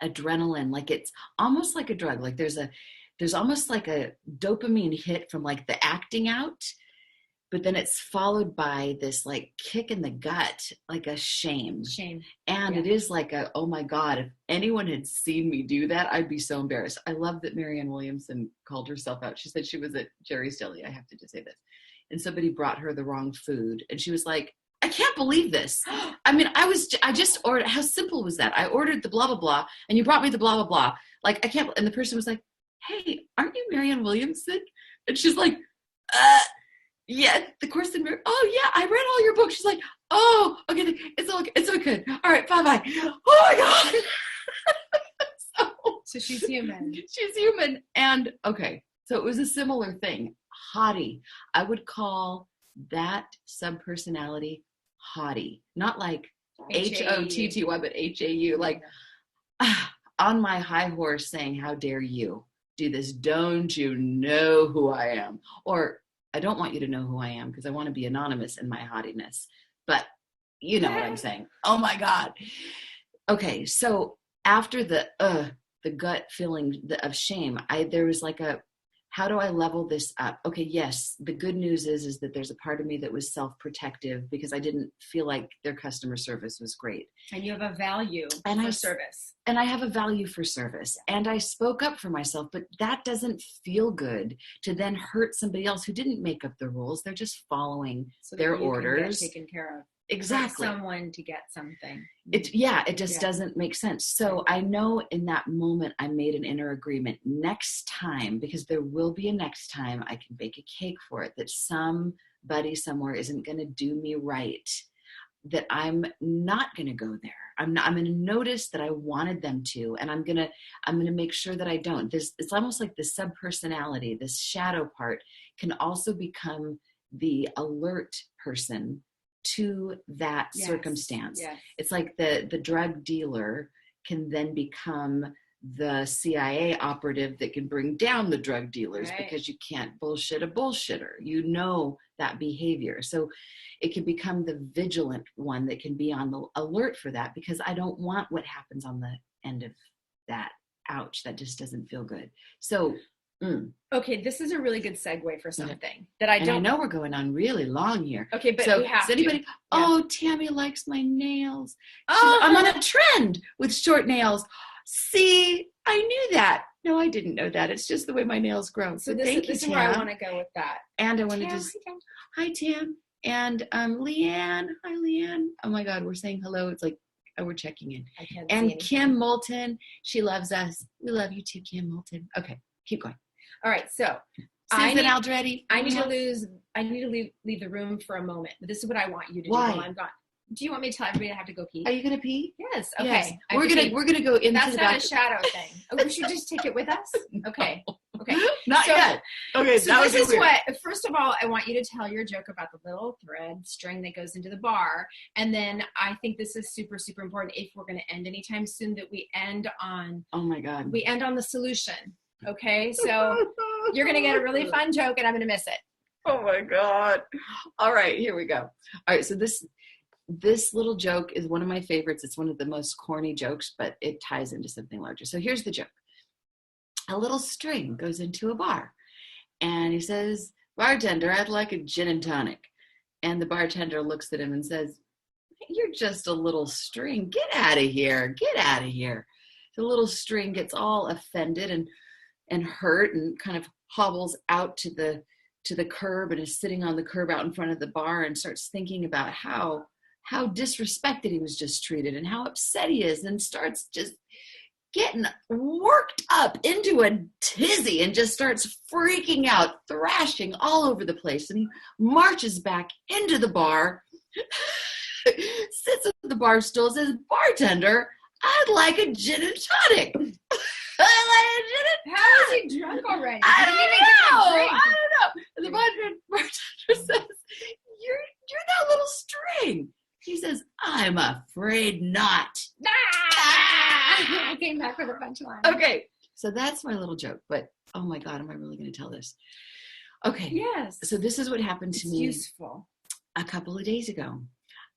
adrenaline, like it's almost like a drug. Like there's almost like a dopamine hit from like the acting out, but then it's followed by this like kick in the gut, like a shame. And it is like a, oh my God, if anyone had seen me do that, I'd be so embarrassed. I love that Marianne Williamson called herself out. She said she was at Jerry's Deli. I have to just say this. And somebody brought her the wrong food. And she was like, I can't believe this. I mean, I just ordered, how simple was that? I ordered the blah, blah, blah, and you brought me the blah, blah, blah. Like, I can't, and the person was like, hey, aren't you Marianne Williamson? And she's like, yeah, the course in, oh yeah, I read all your books. She's like, oh, okay, it's all good. All right, bye-bye. Oh my God. So she's human. She's human. And okay, so it was a similar thing. Haughty. I would call that subpersonality haughty, not like H-O-T-T-Y, but H-A-U, like on my high horse saying, how dare you do this? Don't you know who I am? Or I don't want you to know who I am because I want to be anonymous in my haughtiness, but you know what I'm saying. Oh my God. Okay. So after the gut feeling of shame, there was like how do I level this up? Okay, yes, the good news is that there's a part of me that was self-protective because I didn't feel like their customer service was great. And you have a value for service. And I have a value for service. And I spoke up for myself, but that doesn't feel good to then hurt somebody else who didn't make up the rules. They're just following their orders. Taken care of. Exactly. Someone to get something. It just doesn't make sense. So I know in that moment I made an inner agreement. Next time, because there will be a next time, I can bake a cake for it, that somebody somewhere isn't going to do me right, that I'm not going to go there. I'm going to notice that I wanted them to, and I'm going to make sure that I don't. It's almost like the subpersonality, this shadow part can also become the alert person to that circumstance. Yes. It's like the drug dealer can then become the CIA operative that can bring down the drug dealers because you can't bullshit a bullshitter. You know that behavior. So it can become the vigilant one that can be on the alert for that, because I don't want what happens on the end of that. Ouch, that just doesn't feel good. So okay, this is a really good segue for something that I know we're going on really long here. Okay, but so we have anybody? Oh, Tammy likes my nails. I'm on a trend with short nails. See, I knew that. No, I didn't know that. It's just the way my nails grow. So thank you, this Tam. is where I want to go with that. And I want to just hi, Tam, and Leanne. Hi, Leanne. Oh my God, we're saying hello. It's like we're checking in. And Kim Moulton, she loves us. We love you too, Kim Moulton. Okay, keep going. All right, so Susan Aldretti. I need to leave the room for a moment. But this is what I want you to do while I'm gone. Do you want me to tell everybody I have to go pee? Are you gonna pee? Yes. Okay. Yes. We're gonna go into That's the not back. a shadow thing. Oh, we should just take it with us. Okay. No. Okay. Not yet. Okay, so that this was is what, first of all, I want you to tell your joke about the little thread string that goes into the bar. And then I think this is super, super important if we're going to end anytime soon, that we end on, oh my God. we end on the solution. Okay. So you're going to get a really fun joke and I'm going to miss it. Oh my God. All right, here we go. All right, so this little joke is one of my favorites. It's one of the most corny jokes, but it ties into something larger. So here's the joke. A little string goes into a bar and he says, "Bartender, I'd like a gin and tonic." And the bartender looks at him and says, "You're just a little string. Get out of here. Get out of here." The little string gets all offended and hurt and kind of hobbles out to the curb and is sitting on the curb out in front of the bar and starts thinking about how disrespected he was just treated and how upset he is, and starts just getting worked up into a tizzy and just starts freaking out, thrashing all over the place. And he marches back into the bar, sits at the bar stool, says, "Bartender, I'd like a gin and tonic." How is he drunk already? I don't know. And the bartender says, "You're that little string." He says, "I'm afraid not." I came back with a punchline. Okay, so that's my little joke. But oh my God, am I really going to tell this? Okay. Yes. So this is what happened to me useful. a couple of days ago.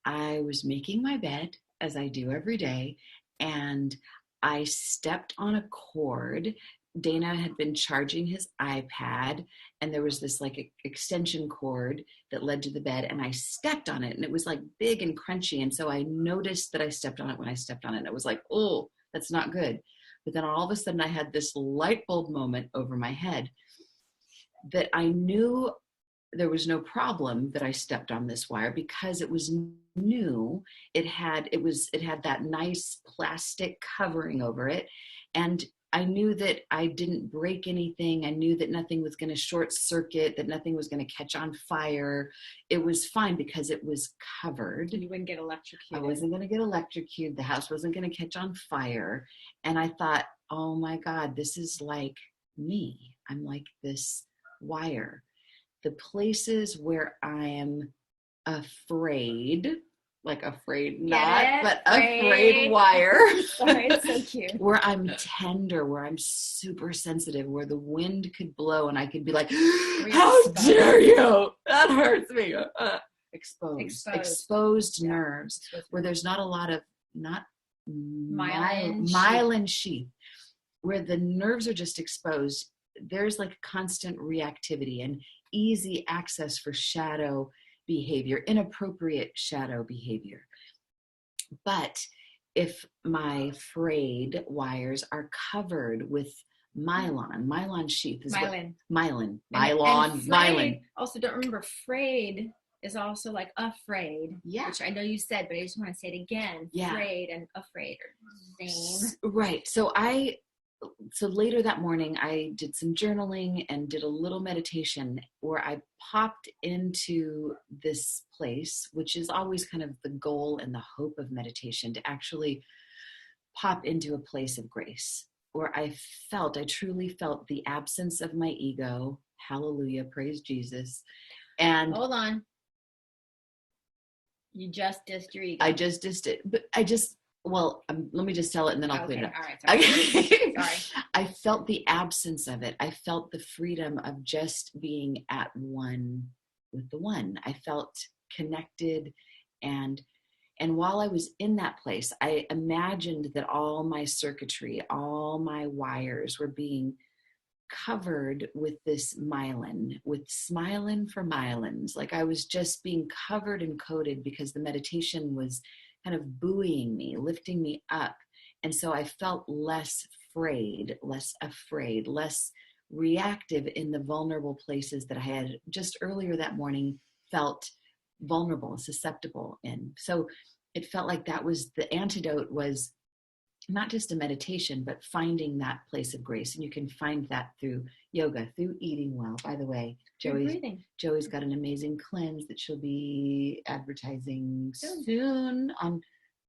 I was making my bed, as I do every day, and I stepped on a cord. Dana had been charging his iPad, and there was this like extension cord that led to the bed, and I stepped on it, and it was like big and crunchy. And so I noticed that I stepped on it when I stepped on it, and it was like, oh, that's not good. But then all of a sudden I had this light bulb moment over my head that I knew there was no problem that I stepped on this wire because it was new. It had that nice plastic covering over it. And I knew that I didn't break anything. I knew that nothing was going to short circuit, that nothing was going to catch on fire. It was fine because it was covered. You wouldn't get electrocuted. I wasn't going to get electrocuted. The house wasn't going to catch on fire. And I thought, oh my God, this is like me. I'm like this wire. The places where I am afraid, like afraid not, but afraid wire. Sorry, it's so cute. Where I'm tender, where I'm super sensitive, where the wind could blow and I could be like, "How dare you? That hurts me." Exposed nerves, where there's not a lot of myelin sheath, where the nerves are just exposed. There's like constant reactivity and easy access for shadow behavior, inappropriate shadow behavior. But if my frayed wires are covered with myelin sheath is myelin. Also, don't remember, frayed is also like afraid, which I know you said, but I just want to say it again. Frayed and afraid are the same. Right. So later that morning, I did some journaling and did a little meditation where I popped into this place, which is always kind of the goal and the hope of meditation, to actually pop into a place of grace where I truly felt the absence of my ego. Hallelujah. Praise Jesus. And hold on. You just dissed your ego. I just dissed it. But let me just tell it and then I'll clean it up. All right. Sorry. Sorry. I felt the absence of it. I felt the freedom of just being at one with the one. I felt connected. And while I was in that place, I imagined that all my circuitry, all my wires were being covered with this myelin, with smilin for myelins. Like I was just being covered and coated because the meditation was kind of buoying me, lifting me up. And so I felt less afraid, less reactive in the vulnerable places that I had just earlier that morning felt vulnerable, susceptible in. So it felt like that was the antidote, was not just a meditation, but finding that place of grace. And you can find that through yoga, through eating well. By the way, Joey's got an amazing cleanse that she'll be advertising soon on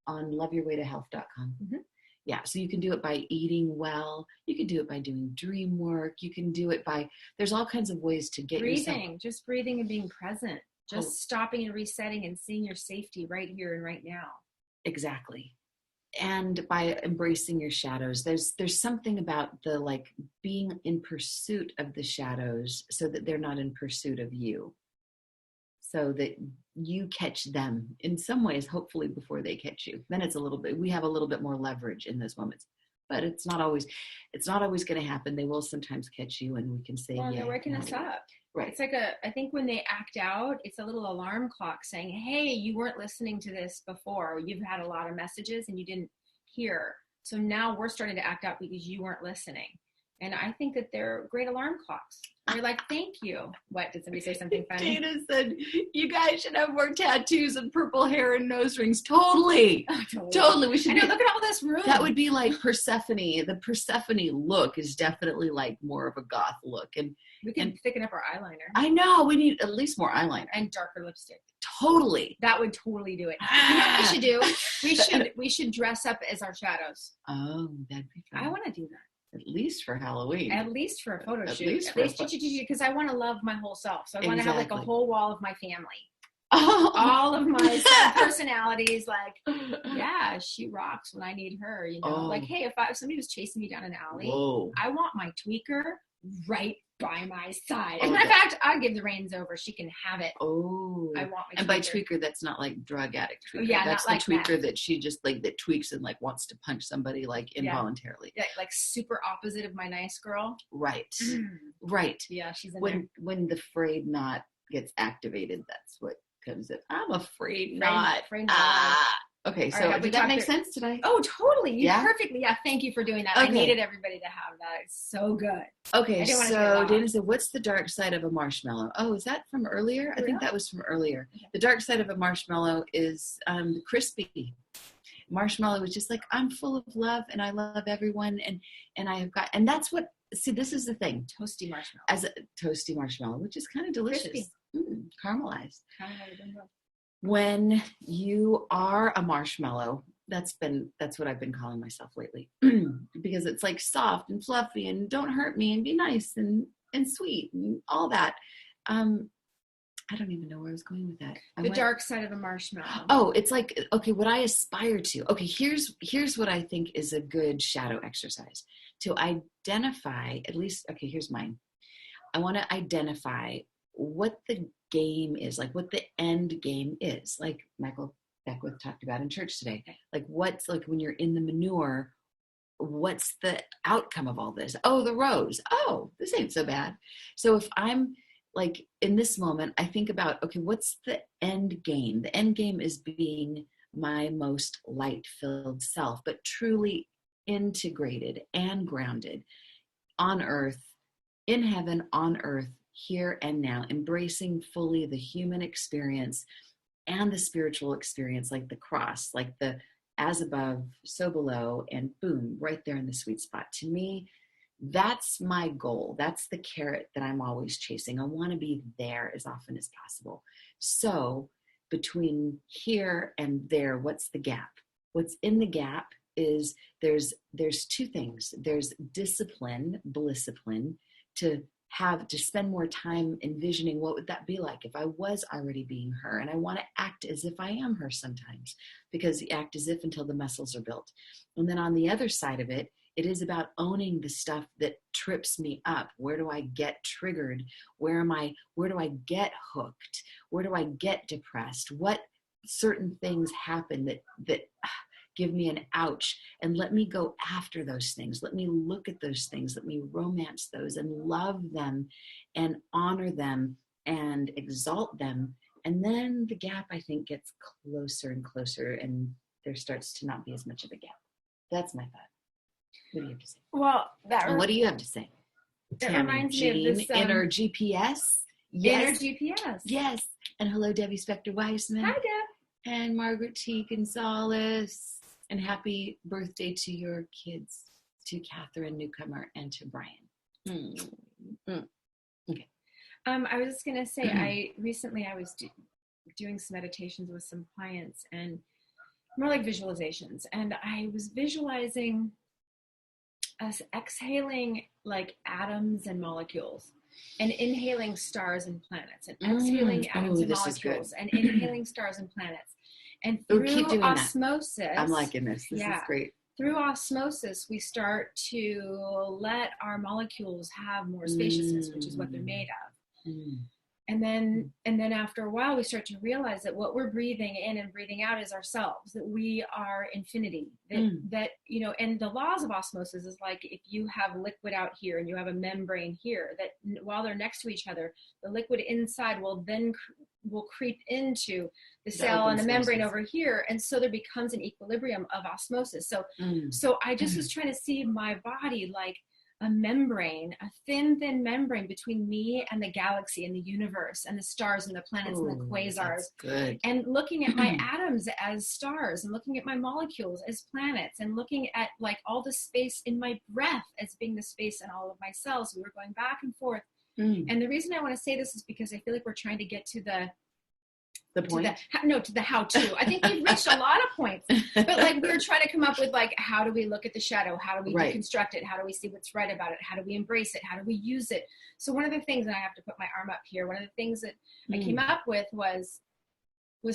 loveyourwaytohealth.com. Mm-hmm. Yeah, so you can do it by eating well. You can do it by doing dream work. You can do it by, there's all kinds of ways to get breathing, yourself. just breathing and being present, just stopping and resetting and seeing your safety right here and right now. Exactly. And by embracing your shadows, there's something about the like being in pursuit of the shadows so that they're not in pursuit of you. So that you catch them in some ways, hopefully before they catch you. Then it's a little bit, we have a little bit more leverage in those moments. But it's not always going to happen. They will sometimes catch you, and we can say, well, they're waking us up. Right. It's like I think when they act out, it's a little alarm clock saying, hey, you weren't listening to this before. You've had a lot of messages and you didn't hear. So now we're starting to act out because you weren't listening. And I think that they're great alarm clocks. They're like, thank you. What, did somebody say something funny? Dana said, you guys should have more tattoos and purple hair and nose rings. Totally. Oh, totally. We should look at all this room. That would be like Persephone. The Persephone look is definitely like more of a goth look. And we can thicken up our eyeliner. I know. We need at least more eyeliner. And darker lipstick. Totally. That would totally do it. You know what we should do? We should dress up as our shadows. Oh, that'd be fun. I want to do that. At least for Halloween. At least for a photo shoot. At least because I want to love my whole self. So I want to have like a whole wall of my family. Oh. All of my personalities, like, yeah, she rocks when I need her. You know, like, hey, if somebody was chasing me down an alley, I want my tweaker right by my side. As a matter of fact, I'll give the reins over. She can have it. Oh, I want my and by tweaker, that's not like drug addict tweaker. Yeah, that's not the like tweaker that she just like that tweaks and like wants to punch somebody like involuntarily. Yeah, like super opposite of my nice girl. Right, right. Yeah, she's in when the afraid not gets activated. That's what comes in. I'm afraid not. Afraid not. Okay, so right, did that make sense today? Oh, totally. Perfectly. Yeah, thank you for doing that. Okay. I needed everybody to have that. It's so good. Okay, so Dana said, what's the dark side of a marshmallow? Oh, is that from earlier? I think that was from earlier. Okay. The dark side of a marshmallow is crispy. Marshmallow is just like, I'm full of love and I love everyone and I have got, and that's what, see, this is the thing. Toasty marshmallow. As a toasty marshmallow, which is kind of delicious. Caramelized. When you are a marshmallow, that's what I've been calling myself lately, because it's like soft and fluffy and don't hurt me and be nice and sweet and all that. I don't even know where I was going with that. Dark side of a marshmallow. Oh, it's like, okay, what I aspire to. Okay, here's what I think is a good shadow exercise. To identify, at least, okay, here's mine. I want to identify what the game is, like what the end game is, like Michael Beckwith talked about in church today. Like what's like when you're in the manure, what's the outcome of all this? Oh, the rose. Oh, this ain't so bad. So if I'm like in this moment, I think about, okay, what's the end game? The end game is being my most light-filled self, but truly integrated and grounded on earth, in heaven, on earth, here and now, embracing fully the human experience and the spiritual experience, like the cross, like the as above, so below, and boom, right there in the sweet spot. To me, that's my goal. That's the carrot that I'm always chasing. I want to be there as often as possible. So between here and there, what's the gap? What's in the gap is there's two things. There's discipline, blisscipline, to spend more time envisioning what would that be like if I was already being her, and I want to act as if I am her sometimes, because you act as if until the muscles are built. And then on the other side of it, it is about owning the stuff that trips me up. Where do I get triggered? Where do I get hooked? Where do I get depressed? What certain things happen that give me an ouch, and let me go after those things. Let me look at those things. Let me romance those and love them and honor them and exalt them. And then the gap, I think, gets closer and closer, and there starts to not be as much of a gap. That's my thought. What do you have to say? Well, what do you have to say? It reminds me of this inner GPS. Yes. Inner GPS. Yes. And hello, Debbie Spector Weissman. Hi, Deb. And Margaret T. Gonzalez. And happy birthday to your kids, to Catherine Newcomer and to Brian. Okay. I was just going to say, I was doing some meditations with some clients, and more like visualizations. And I was visualizing us exhaling like atoms and molecules, and inhaling stars and planets, and exhaling atoms and molecules, and inhaling stars and planets. And through osmosis, I'm liking this. This is great. Through osmosis, we start to let our molecules have more spaciousness, which is what they're made of. And then after a while, we start to realize that what we're breathing in and breathing out is ourselves, that we are infinity, that you know, and the laws of osmosis is like, if you have liquid out here and you have a membrane here, that while they're next to each other, the liquid inside will creep into the cell and the membrane over here. And so there becomes an equilibrium of osmosis. So I just was trying to see my body like a membrane, a thin membrane between me and the galaxy and the universe and the stars and the planets and the quasars. And looking at my atoms as stars, and looking at my molecules as planets, and looking at like all the space in my breath as being the space in all of my cells. We were going back and forth. And the reason I want to say this is because I feel like we're trying to get to the point? To the how-to. I think we've reached a lot of points, but like we were trying to come up with like, how do we look at the shadow? How do we deconstruct it? How do we see what's right about it? How do we embrace it? How do we use it? So one of the things, and I have to put my arm up here, one of the things that I came up with was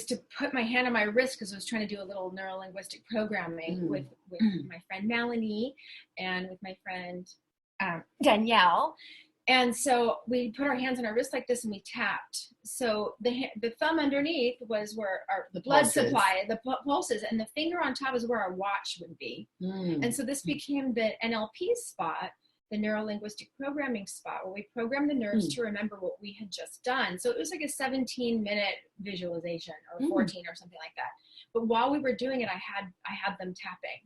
to put my hand on my wrist, because I was trying to do a little neuro-linguistic programming with my friend Melanie and with my friend Danielle. And so we put our hands on our wrist like this, and we tapped. So the thumb underneath was where our blood supply, the pulses, and the finger on top is where our watch would be. And so this became the NLP spot, the neuro-linguistic programming spot, where we programmed the nerves to remember what we had just done. So it was like a 17-minute visualization, or 14 or something like that. But while we were doing it, I had them tapping,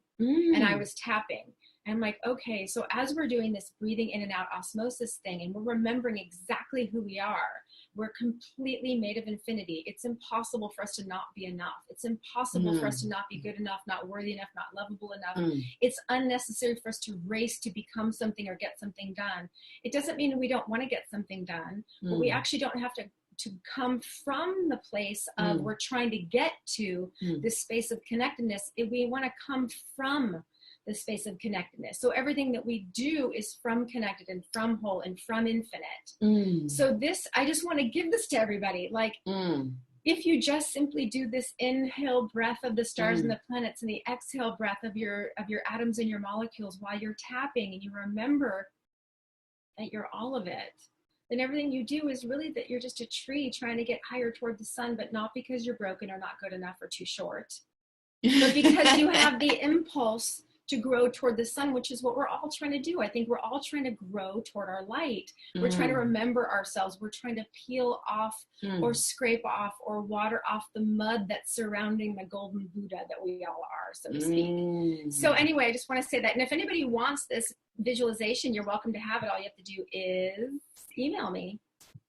and I was tapping. And I'm like, okay, so as we're doing this breathing in and out osmosis thing, and we're remembering exactly who we are, we're completely made of infinity. It's impossible for us to not be enough. It's impossible for us to not be good enough, not worthy enough, not lovable enough. It's unnecessary for us to race to become something or get something done. It doesn't mean we don't want to get something done, but we actually don't have to come from the place of we're trying to get to this space of connectedness. We want to come from the space of connectedness. So everything that we do is from connected and from whole and from infinite. So this, I just want to give this to everybody. Like, if you just simply do this inhale breath of the stars and the planets, and the exhale breath of your atoms and your molecules while you're tapping, and you remember that you're all of it, then everything you do is really that you're just a tree trying to get higher toward the sun, but not because you're broken or not good enough or too short, but because you have the impulse to grow toward the sun, which is what we're all trying to do. I think we're all trying to grow toward our light. We're trying to remember ourselves. We're trying to peel off or scrape off or water off the mud that's surrounding the golden Buddha that we all are, so to speak. So anyway, I just want to say that. And if anybody wants this visualization, you're welcome to have it. All you have to do is email me.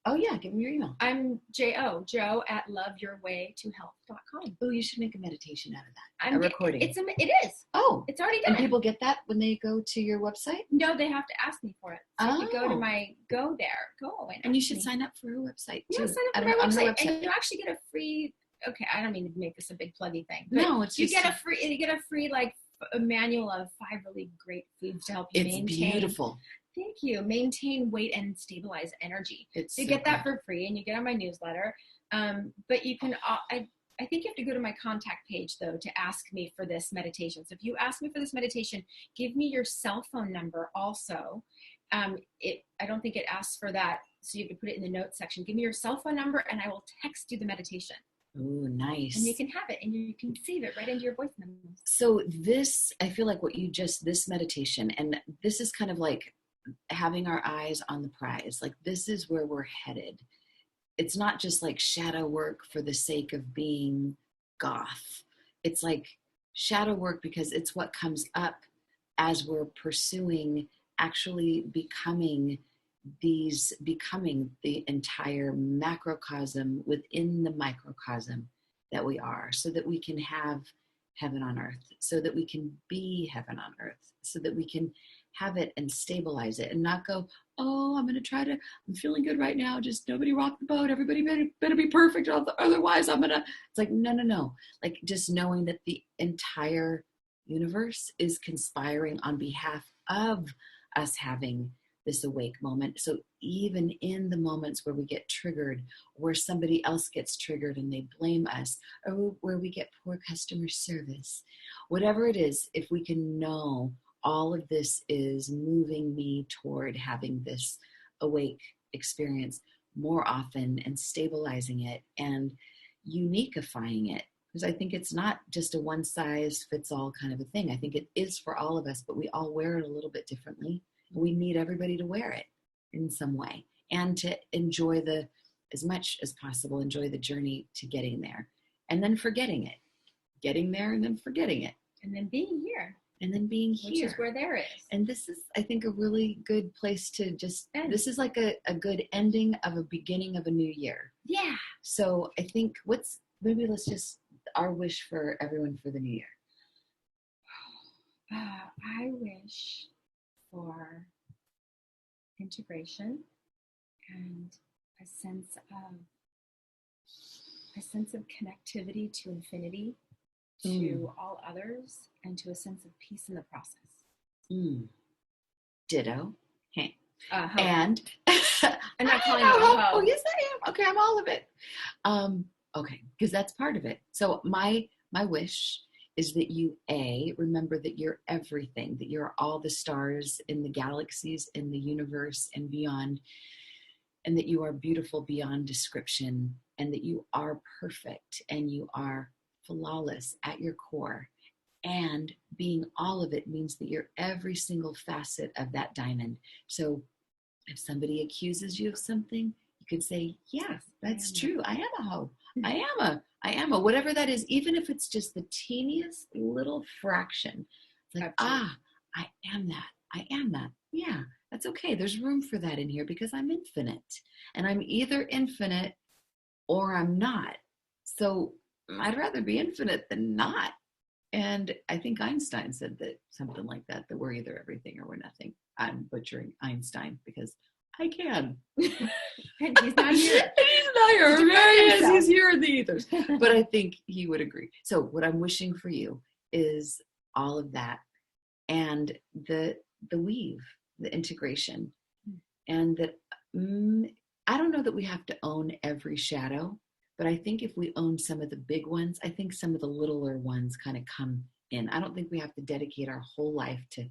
Oh yeah, give me your email. I'm Joe at loveyourwaytohealth.com. Oh, you should make a meditation out of that. A recording. It is. Oh, it's already done. And people get that when they go to your website? No, they have to ask me for it. So if you go and you should sign up for her website too. Yeah, sign up for my website. And you actually get a free. Okay, I don't mean to make this a big pluggy thing. No, it's you get a free like a manual of 5 really great foods to help you maintain. It's beautiful. Thank you. Maintain weight and stabilize energy. So you get that for free, and you get on my newsletter. But you can, I think you have to go to my contact page though to ask me for this meditation. So if you ask me for this meditation, give me your cell phone number also. I don't think it asks for that, so you have to put it in the notes section. Give me your cell phone number, and I will text you the meditation. Ooh, nice. And you can have it, and you can save it right into your voice memos. So this, I feel like this meditation, and this is kind of like having our eyes on the prize. Like, this is where we're headed. It's not just like shadow work for the sake of being goth. It's like shadow work because it's what comes up as we're pursuing actually becoming the entire macrocosm within the microcosm that we are, so that we can have heaven on earth, so that we can be heaven on earth, so that we can have it and stabilize it and not go, oh, I'm feeling good right now. Just nobody rock the boat. Everybody better be perfect. Otherwise it's like, no. Like just knowing that the entire universe is conspiring on behalf of us having this awake moment. So even in the moments where we get triggered, where somebody else gets triggered and they blame us, or where we get poor customer service, whatever it is, if we can know all of this is moving me toward having this awake experience more often and stabilizing it and uniquifying it. Because I think it's not just a one size fits all kind of a thing. I think it is for all of us, but we all wear it a little bit differently. We need everybody to wear it in some way and to enjoy as much as possible, enjoy the journey to getting there and then forgetting it, getting there and then forgetting it. And then being here. Which is where there is. And this is, I think, a really good place to just end. This is like a good ending of a beginning of a new year. Yeah. So I think let's just, our wish for everyone for the new year. I wish for integration and a sense of connectivity to infinity, to all others, and to a sense of peace in the process. Ditto. Hey. And I'm not calling you a hoe. Oh, yes, I am. Okay, I'm all of it. Okay, because that's part of it. So my wish is that you, remember that you're everything, that you're all the stars in the galaxies, in the universe and beyond, and that you are beautiful beyond description, and that you are perfect, and you are flawless at your core. And being all of it means that you're every single facet of that diamond. So if somebody accuses you of something, you could say, yeah, that's true. I am a hoe. I am a whatever that is, even if it's just the teeniest little fraction. It's like, I am that. I am that. Yeah, that's okay. There's room for that in here because I'm infinite. And I'm either infinite or I'm not. So I'd rather be infinite than not. And I think Einstein said that something like that we're either everything or we're nothing. I'm butchering Einstein because I can. And he's not here. He's here in the ethers. But I think he would agree. So what I'm wishing for you is all of that, and the weave, the integration, and that I don't know that we have to own every shadow, but I think if we own some of the big ones, I think some of the littler ones kind of come in. I don't think we have to dedicate our whole life to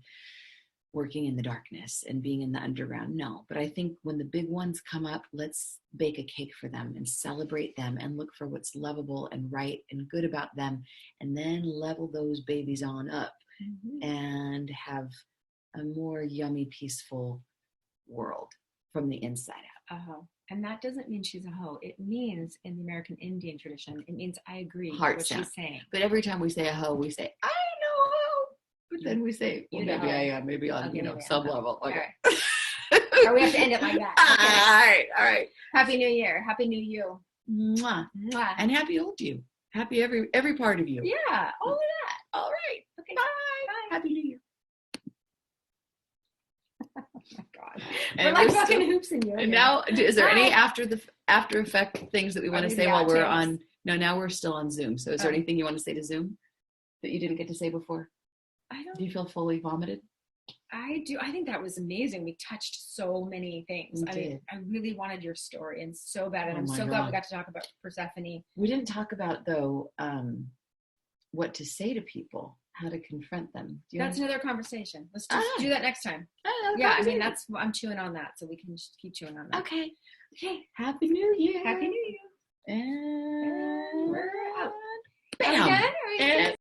working in the darkness and being in the underground. No, but I think when the big ones come up, let's bake a cake for them and celebrate them and look for what's lovable and right and good about them, and then level those babies on up and have a more yummy, peaceful world from the inside out. And that doesn't mean she's a hoe. It means, in the American Indian tradition, it means I agree with what she's saying. But every time we say a hoe, we say, I know a hoe. But then we say, well, maybe I am, maybe on, some level. Okay. Right. Or we have to end it like that. Okay. All right. Happy New Year. Happy New You. Mwah. Mwah. And happy old you. Happy every part of you. Yeah, all of that. All right. Okay. Bye. Bye. Happy New Year. Oh my God. We're like fucking hoops in you. And now, is there any after effect things that we want to say while we're on? No, now we're still on Zoom. So is there anything you want to say to Zoom that you didn't get to say before? Do you feel fully vomited? I do. I think that was amazing. We touched so many things. I really wanted your story and so bad. And I'm so glad we got to talk about Persephone. We didn't talk about, though, what to say to people, how to confront them. That's another conversation. Let's just do that next time. Yeah, I mean, I'm chewing on that, so we can just keep chewing on that. Okay. Happy New Year. Happy New Year. And we're out. Bam. Again?